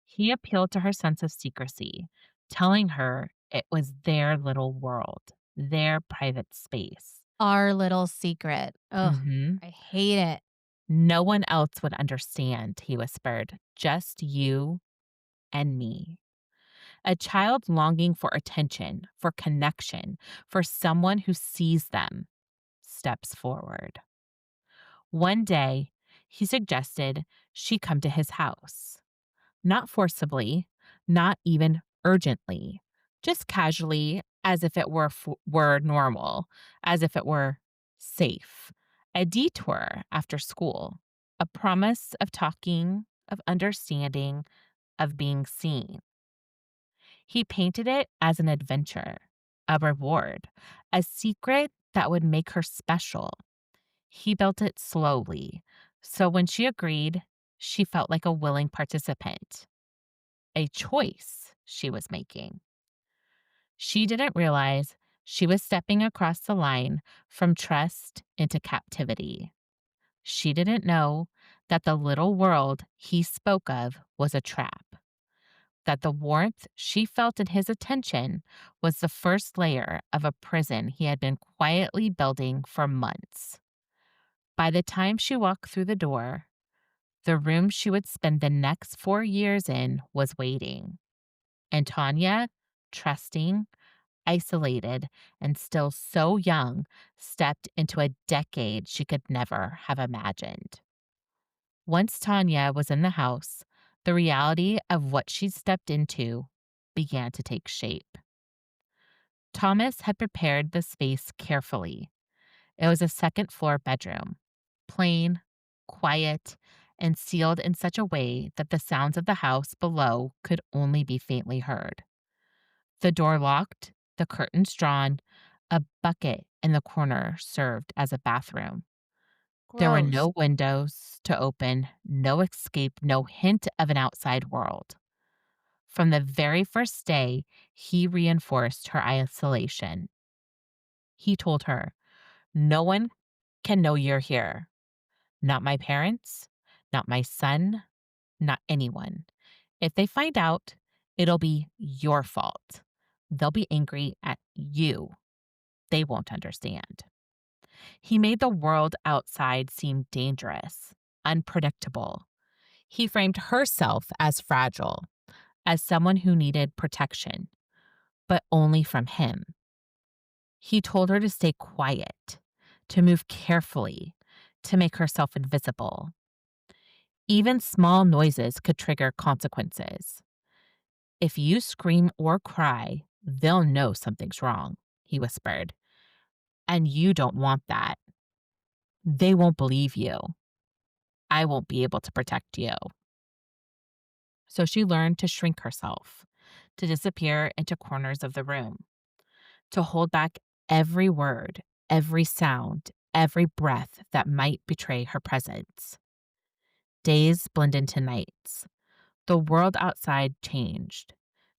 He appealed to her sense of secrecy, telling her it was their little world, their private space. Our little secret. Ugh, Hmm. I hate it. No one else would understand, he whispered. Just you and me. A child longing for attention, for connection, for someone who sees them, steps forward. One day, he suggested she come to his house. Not forcibly, not even urgently, just casually, as if it were normal, as if it were safe. A detour after school, a promise of talking, of understanding, of being seen. He painted it as an adventure, a reward, a secret that would make her special. He built it slowly, so when she agreed, she felt like a willing participant, a choice she was making. She didn't realize she was stepping across the line from trust into captivity. She didn't know that the little world he spoke of was a trap, that the warmth she felt in his attention was the first layer of a prison he had been quietly building for months. By the time she walked through the door, the room she would spend the next 4 years in was waiting. And Tanya, trusting, isolated, and still so young, stepped into a decade she could never have imagined. Once Tanya was in the house, the reality of what she'd stepped into began to take shape. Thomas had prepared the space carefully. It was a second floor bedroom, plain, quiet, and sealed in such a way that the sounds of the house below could only be faintly heard. The door locked, the curtains drawn, a bucket in the corner served as a bathroom. There were Gross. no windows to open, no escape, no hint of an outside world. From the very first day, he reinforced her isolation. He told her, "No one can know you're here. Not my parents, not my son, not anyone. If they find out, it'll be your fault. They'll be angry at you. They won't understand." He made the world outside seem dangerous, unpredictable. He framed herself as fragile, as someone who needed protection, but only from him. He told her to stay quiet, to move carefully, to make herself invisible. Even small noises could trigger consequences. If you scream or cry, they'll know something's wrong, he whispered. And you don't want that. They won't believe you. I won't be able to protect you. So she learned to shrink herself, to disappear into corners of the room, to hold back every word, every sound, every breath that might betray her presence. Days blend into nights. The world outside changed.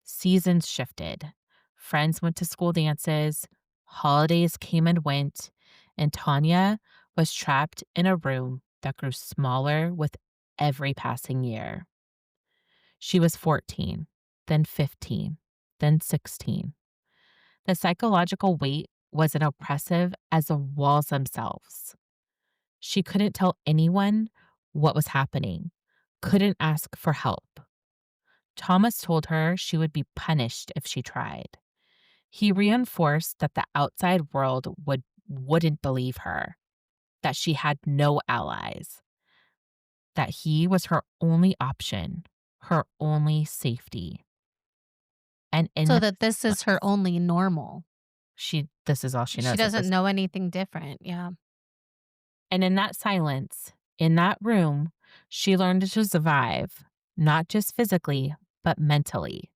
Seasons shifted. Friends went to school dances. Holidays came and went. And Tanya was trapped in a room that grew smaller with every passing year. She was 14, then 15, then 16. The psychological weight was as oppressive as the walls themselves. She couldn't tell anyone what was happening, couldn't ask for help. Thomas told her she would be punished if she tried. He reinforced that the outside world wouldn't believe her, that she had no allies, that he was her only option, her only safety. And in So that that this is her silence, only normal. this is all she She knows at doesn't this. know anything different. Yeah. And in that silence, in that room, she learned to survive, not just physically, but mentally,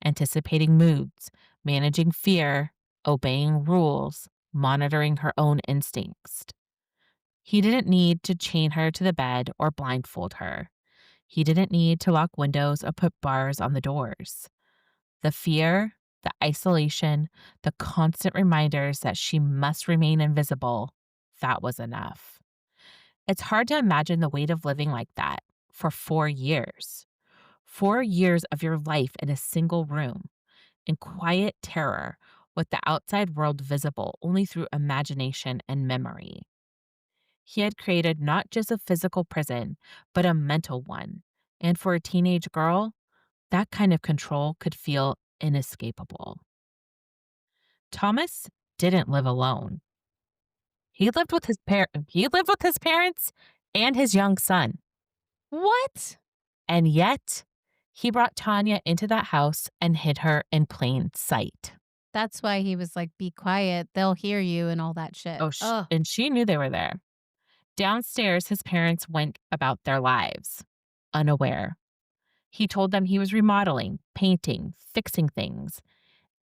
anticipating moods, managing fear, obeying rules, monitoring her own instincts. He didn't need to chain her to the bed or blindfold her. He didn't need to lock windows or put bars on the doors. The fear, the isolation, the constant reminders that she must remain invisible, that was enough. It's hard to imagine the weight of living like that for 4 years. 4 years of your life in a single room, in quiet terror, with the outside world visible only through imagination and memory. He had created not just a physical prison, but a mental one. And for a teenage girl, that kind of control could feel inescapable. Thomas didn't live alone. He lived with his parents and his young son. What? And yet, he brought Tanya into that house and hid her in plain sight. That's why he was like, "Be quiet, they'll hear you," and all that shit. Oh, And she knew they were there. Downstairs, his parents went about their lives, unaware. He told them he was remodeling, painting, fixing things.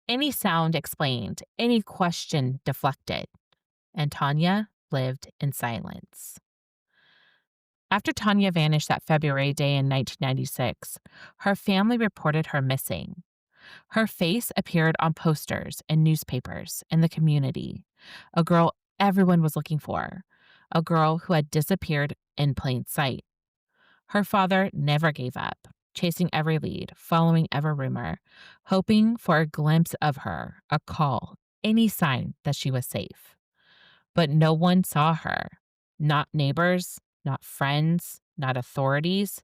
Any sound explained, any question deflected. And Tanya lived in silence. After Tanya vanished that February day in 1996, her family reported her missing. Her face appeared on posters and newspapers in the community. A girl everyone was looking for. A girl who had disappeared in plain sight. Her father never gave up, chasing every lead, following every rumor, hoping for a glimpse of her, a call, any sign that she was safe. But no one saw her. Not neighbors, not friends, not authorities.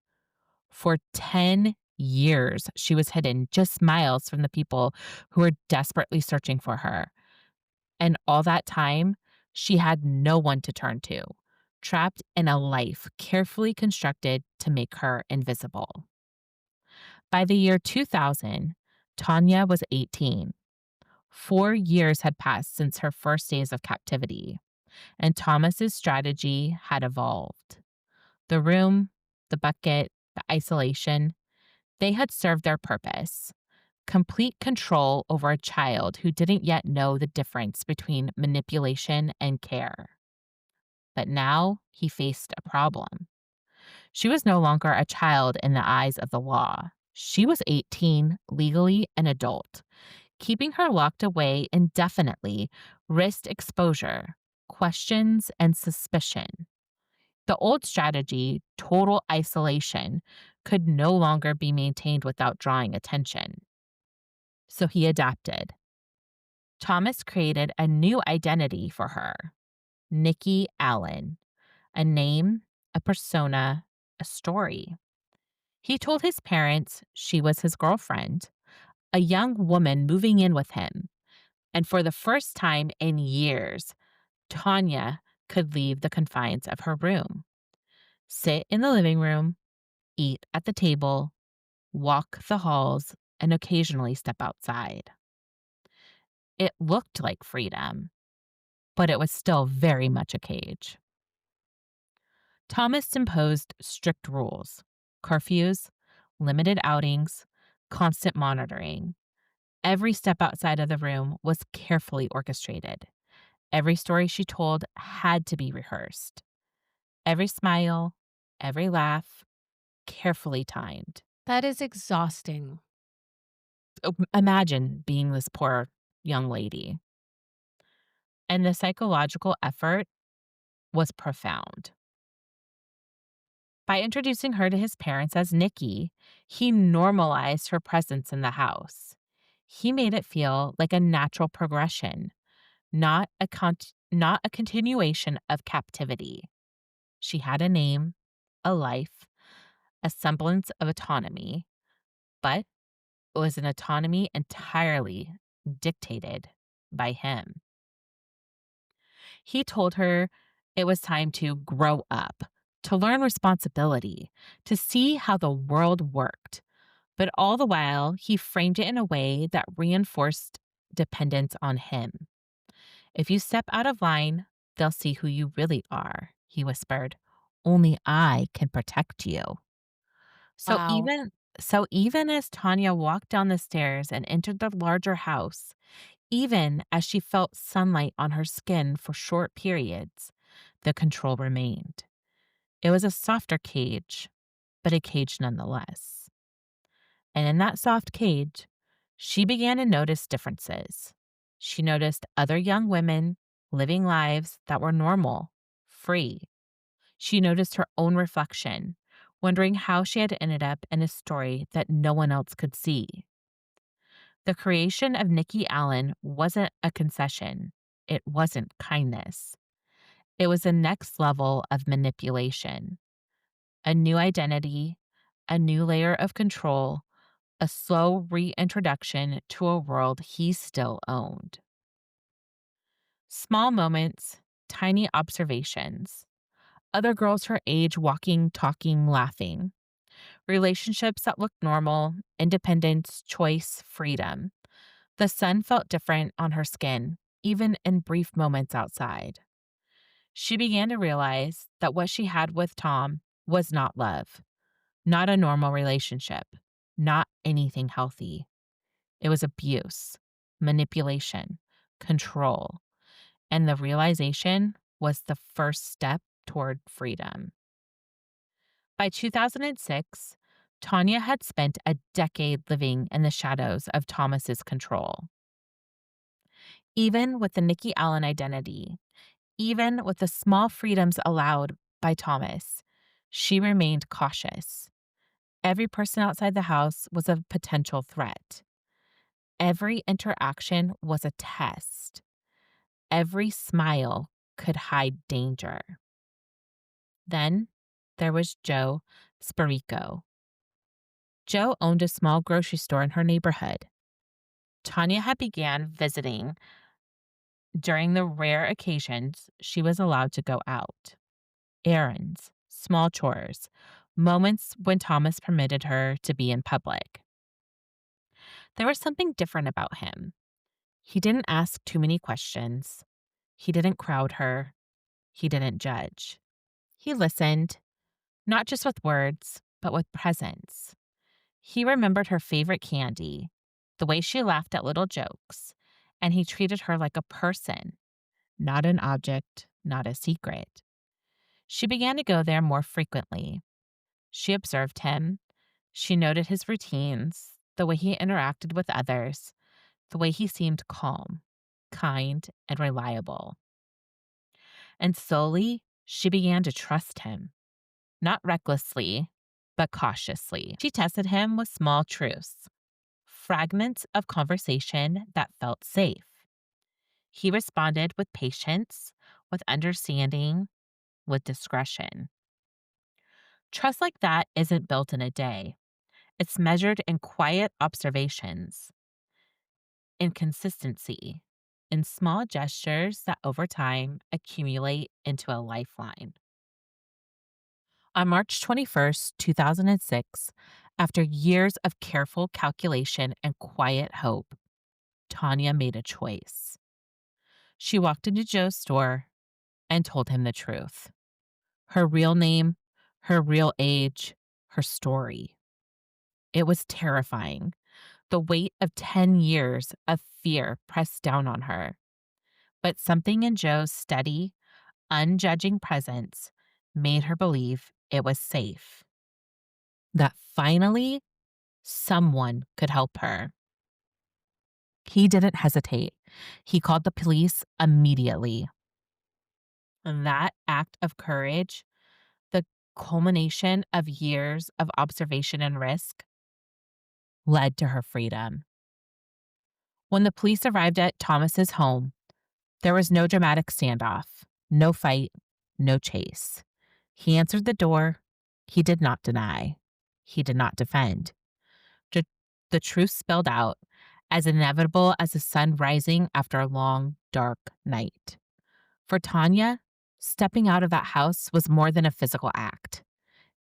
For 10 years, she was hidden just miles from the people who were desperately searching for her. And all that time, she had no one to turn to, trapped in a life carefully constructed to make her invisible. By the year 2000, Tanya was 18. 4 years had passed since her first days of captivity, and Thomas's strategy had evolved. The room, the bucket, the isolation, they had served their purpose. Complete control over a child who didn't yet know the difference between manipulation and care. But now he faced a problem. She was no longer a child in the eyes of the law. She was 18, legally an adult. Keeping her locked away indefinitely risked exposure, questions, and suspicion. The old strategy, total isolation, could no longer be maintained without drawing attention. So he adapted. Thomas created a new identity for her, Nikki Allen, a name, a persona, a story. He told his parents she was his girlfriend, a young woman moving in with him. And for the first time in years, Tanya could leave the confines of her room, sit in the living room, eat at the table, walk the halls, and occasionally step outside. It looked like freedom, but it was still very much a cage. Thomas imposed strict rules, curfews, limited outings, constant monitoring. Every step outside of the room was carefully orchestrated. Every story she told had to be rehearsed. Every smile, every laugh, carefully timed. that is exhausting. Imagine being this poor young lady. And the psychological effort was profound. By introducing her to his parents as Nikki, he normalized her presence in the house. He made it feel like a natural progression, not a continuation of captivity. She had a name, a life, a semblance of autonomy, but it was an autonomy entirely dictated by him. He told her it was time to grow up, to learn responsibility, to see how the world worked. But all the while, he framed it in a way that reinforced dependence on him. If you step out of line, they'll see who you really are, he whispered. Only I can protect you. So Wow. even so even as Tanya walked down the stairs and entered the larger house, even as she felt sunlight on her skin for short periods, the control remained. It was a softer cage, but a cage nonetheless. And in that soft cage, she began to notice differences. She noticed other young women living lives that were normal, free. She noticed her own reflection, wondering how she had ended up in a story that no one else could see. The creation of Nikki Allen wasn't a concession. It wasn't kindness. It was the next level of manipulation. A new identity, a new layer of control, a slow reintroduction to a world he still owned. Small moments, tiny observations. Other girls her age walking, talking, laughing. Relationships that looked normal, independence, choice, freedom. The sun felt different on her skin, even in brief moments outside. She began to realize that what she had with Tom was not love, not a normal relationship, not anything healthy. It was abuse, manipulation, control, and the realization was the first step toward freedom. By 2006, Tanya had spent a decade living in the shadows of Thomas's control. Even with the Nikki Allen identity, even with the small freedoms allowed by Thomas, she remained cautious. Every person outside the house was a potential threat. Every interaction was a test. Every smile could hide danger. Then there was Joe Sparico. Joe owned a small grocery store in her neighborhood. Tanya had began visiting during the rare occasions she was allowed to go out. Errands, small chores, moments when Thomas permitted her to be in public. There was something different about him. He didn't ask too many questions. He didn't crowd her. He didn't judge. He listened, not just with words, but with presence. He remembered her favorite candy, the way she laughed at little jokes, and he treated her like a person, not an object, not a secret. She began to go there more frequently. She observed him. She noted his routines, the way he interacted with others, the way he seemed calm, kind, and reliable. And slowly, she began to trust him, not recklessly, but cautiously. She tested him with small truths, fragments of conversation that felt safe. He responded with patience, with understanding, with discretion. Trust like that isn't built in a day. It's measured in quiet observations, in consistency, in small gestures that over time accumulate into a lifeline. On March 21st, 2006, after years of careful calculation and quiet hope, Tanya made a choice. She walked into Joe's store and told him the truth. Her real name, her real age, her story. It was terrifying. The weight of 10 years of fear pressed down on her. But something in Joe's steady, unjudging presence made her believe it was safe. That finally someone could help her. He didn't hesitate. He called the police immediately. And that act of courage, the culmination of years of observation and risk, led to her freedom. When the police arrived at Thomas's home, there was no dramatic standoff, no fight, no chase. He answered the door. He did not deny. He did not defend. The truth spilled out, as inevitable as the sun rising after a long, dark night. For Tanya, stepping out of that house was more than a physical act.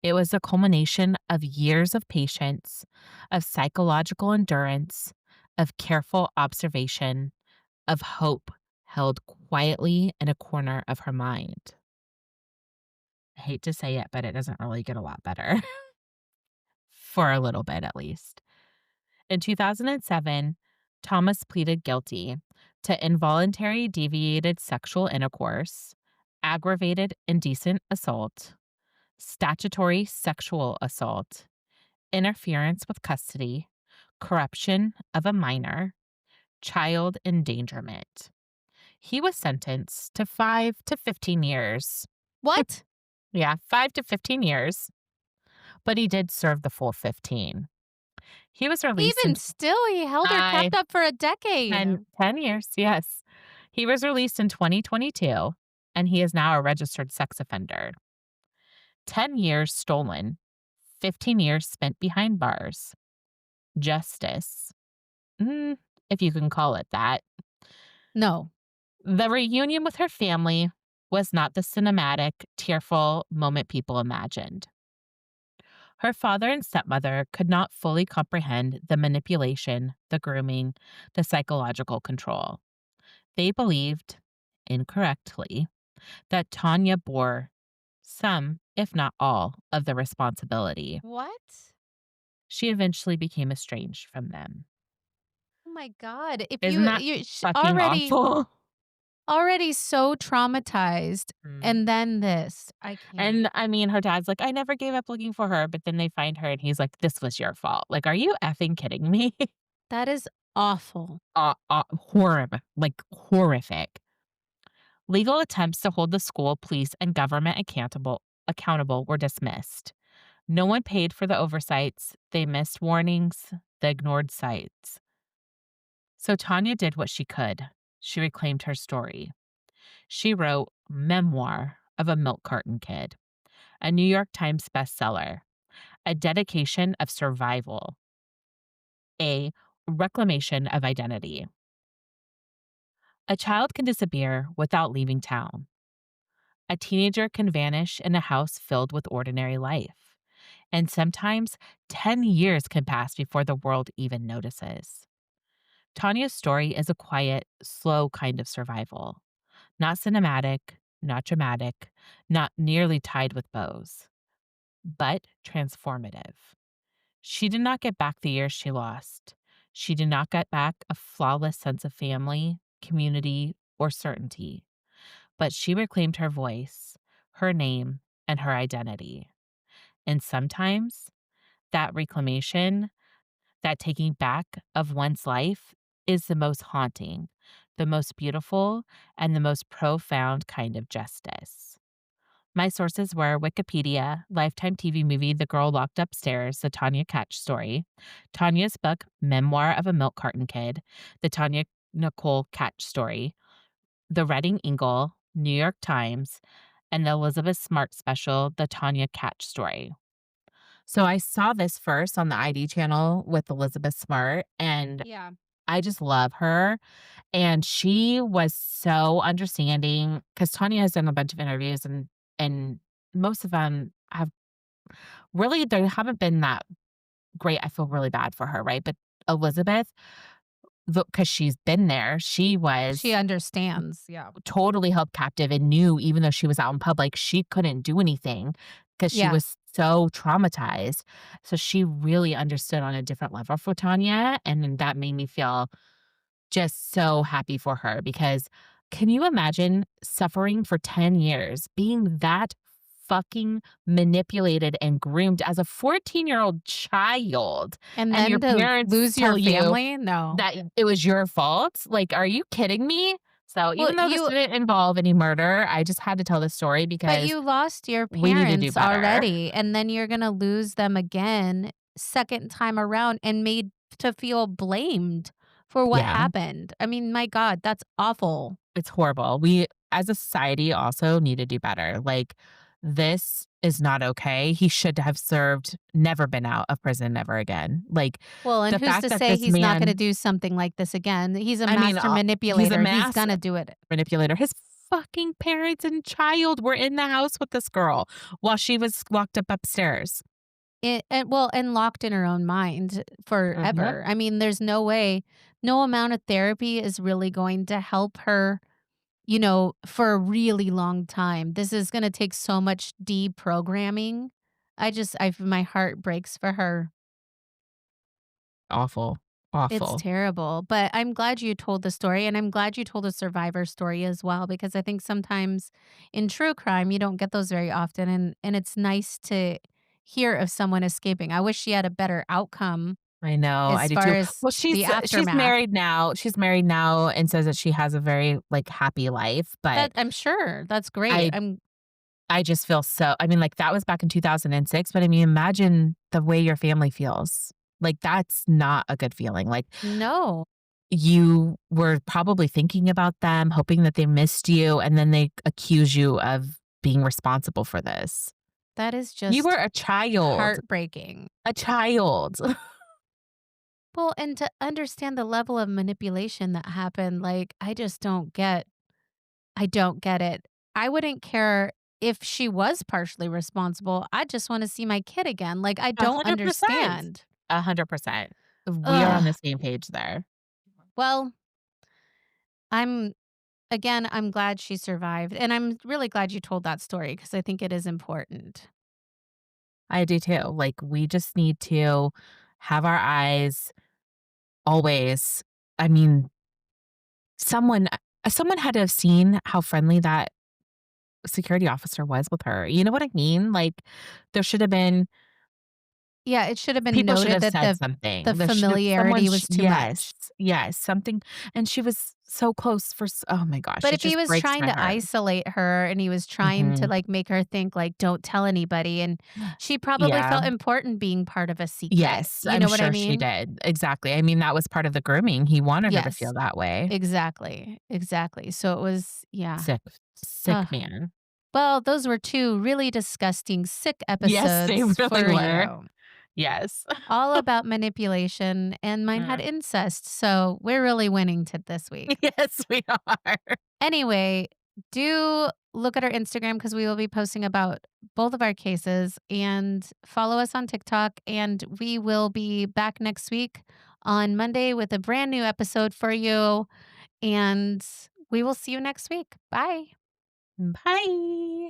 It was a culmination of years of patience, of psychological endurance, of careful observation, of hope held quietly in a corner of her mind. I hate to say it, but it doesn't really get a lot better. For a little bit, at least. In 2007, Thomas pleaded guilty to involuntary deviated sexual intercourse, aggravated indecent assault, statutory sexual assault, interference with custody, corruption of a minor, child endangerment. He was sentenced to 5 to 15 years. What? Yeah, 5 to 15 years, but he did serve the full 15. He was released in Even still, he held her I kept up for a decade. 10 years, yes. He was released in 2022, and he is now a registered sex offender. 10 years stolen, 15 years spent behind bars. Justice. Mm, if you can call it that. No. The reunion with her family was not the cinematic, tearful moment people imagined. Her father and stepmother could not fully comprehend the manipulation, the grooming, the psychological control. They believed, incorrectly, that Tanya bore some, if not all, of the responsibility. What? She eventually became estranged from them. Oh my god. If Isn't that you fucking already awful? so traumatized Mm. and then this. I can't. And I mean, her dad's like, I never gave up looking for her. But then they find her and he's like, this was your fault. Like, are you effing kidding me? That is awful. Horrible, like horrific. Legal attempts to hold the school, police, and government accountable were dismissed. No one paid for the oversights. They missed warnings. They ignored sites. So Tanya did what she could. She reclaimed her story. She wrote Memoir of a Milk Carton Kid, a New York Times bestseller, a dedication of survival, a reclamation of identity. A child can disappear without leaving town. A teenager can vanish in a house filled with ordinary life. And sometimes 10 years can pass before the world even notices. Tanya's story is a quiet, slow kind of survival. Not cinematic, not dramatic, not nearly tied with bows, but transformative. She did not get back the years she lost. She did not get back a flawless sense of family, community, or certainty. But she reclaimed her voice, her name, and her identity. And sometimes that reclamation, that taking back of one's life, is the most haunting, the most beautiful, and the most profound kind of justice. My sources were Wikipedia, Lifetime TV movie The Girl Locked Upstairs, the Tanya Kach story, Tanya's book Memoir of a Milk Carton Kid, the Tanya Nicole Kach story, the Reading Eagle, New York Times, and the Elizabeth Smart special, The Tanya Kach Story. So I saw this first on the ID channel with Elizabeth Smart, and Yeah. I just love her. And she was so understanding because Tanya has done a bunch of interviews and most of them have really they haven't been that great. I feel really bad for her, right? But Elizabeth, because she's been there, she She was understands. Yeah. totally held captive and knew even though she was out in public, she couldn't do anything because she Yeah. was so traumatized. So she really understood on a different level for Tanya. And then that made me feel just so happy for her because can you imagine suffering for 10 years, being that fucking manipulated and groomed as a 14-year-old child, And and your then to parents lose your tell you family? No. that it was your fault? Like, are you kidding me? So Well, even though this didn't involve any murder, I just had to tell this story but because you lost your we need to do parents better. already, and then you're gonna lose them again second time around and made to feel blamed for what Yeah, happened. I mean, my god, that's awful. it's horrible. We as a society also need to do better. Like, this is not okay. He should have served never been out of prison ever again. Like, Well, and the who's fact to that say this he's not gonna man do something like this again? He's a I mean, master he's a manipulator. He's mass gonna do it. manipulator. His fucking parents and child were in the house with this girl while she was locked up upstairs. And locked in her own mind Mhm. forever. I mean, there's no way, no amount of therapy is really going to help her, for a really long time. This is gonna take so much deprogramming. My heart breaks for her. Awful. It's Awful. terrible, but I'm glad you told the story, and I'm glad you told a survivor story as well, because I think sometimes in true crime, you don't get those very often, and it's nice to hear of someone escaping. I wish she had a better outcome I know, I as do far too. as Well, the she's aftermath. married now. She's married now and says that she has a very, like, happy life, but That I'm sure, that's great. I I just feel so I mean, like, that was back in 2006, but I mean, imagine the way your family feels. Like, that's not a good feeling. Like, no, you were probably thinking about them, hoping that they missed you, and then they accuse you of being responsible for this. that is You were just a child. heartbreaking. A child. Well, and to understand the level of manipulation that happened, like, I don't get it. I wouldn't care if she was partially responsible. I just wanna see my kid again. Like, I don't 100%. understand. 100%. We are on the Ugh. same page there. Well, I'm I'm glad she survived, and I'm really glad you told that story because I think it is important. I do too. Like, we just need to have our eyes always I mean, someone someone had to have seen how friendly that security officer was with her. You know what I mean? Like, there should have been Yeah, it should have been people should noted have that said the something. There should have someone familiarity was too yes, much. yes, something and she was so close for oh my gosh, But it if he just was breaks trying my to heart. isolate her and he was trying to, Mhm. like, make her think, like, "Don't tell anybody," and she probably Yeah. felt important being part of a secret. Yes, You I'm know what I sure she mean? did. Exactly. I mean, that was part of the grooming. He wanted her to Yes. feel that way. Exactly, exactly. So it was yeah. Sick, sick Ugh. man. Well, those were 2 really disgusting, sick Yes, they episodes really for were. you. Yes. All about manipulation, and mine had Mm. incest, so we're really winning to this week. Yes, we are. Anyway, do look at our Instagram because we will be posting about both of our cases, and follow us on TikTok, and we will be back next week on Monday with a brand new episode for you, and we will see you next week. Bye. Bye.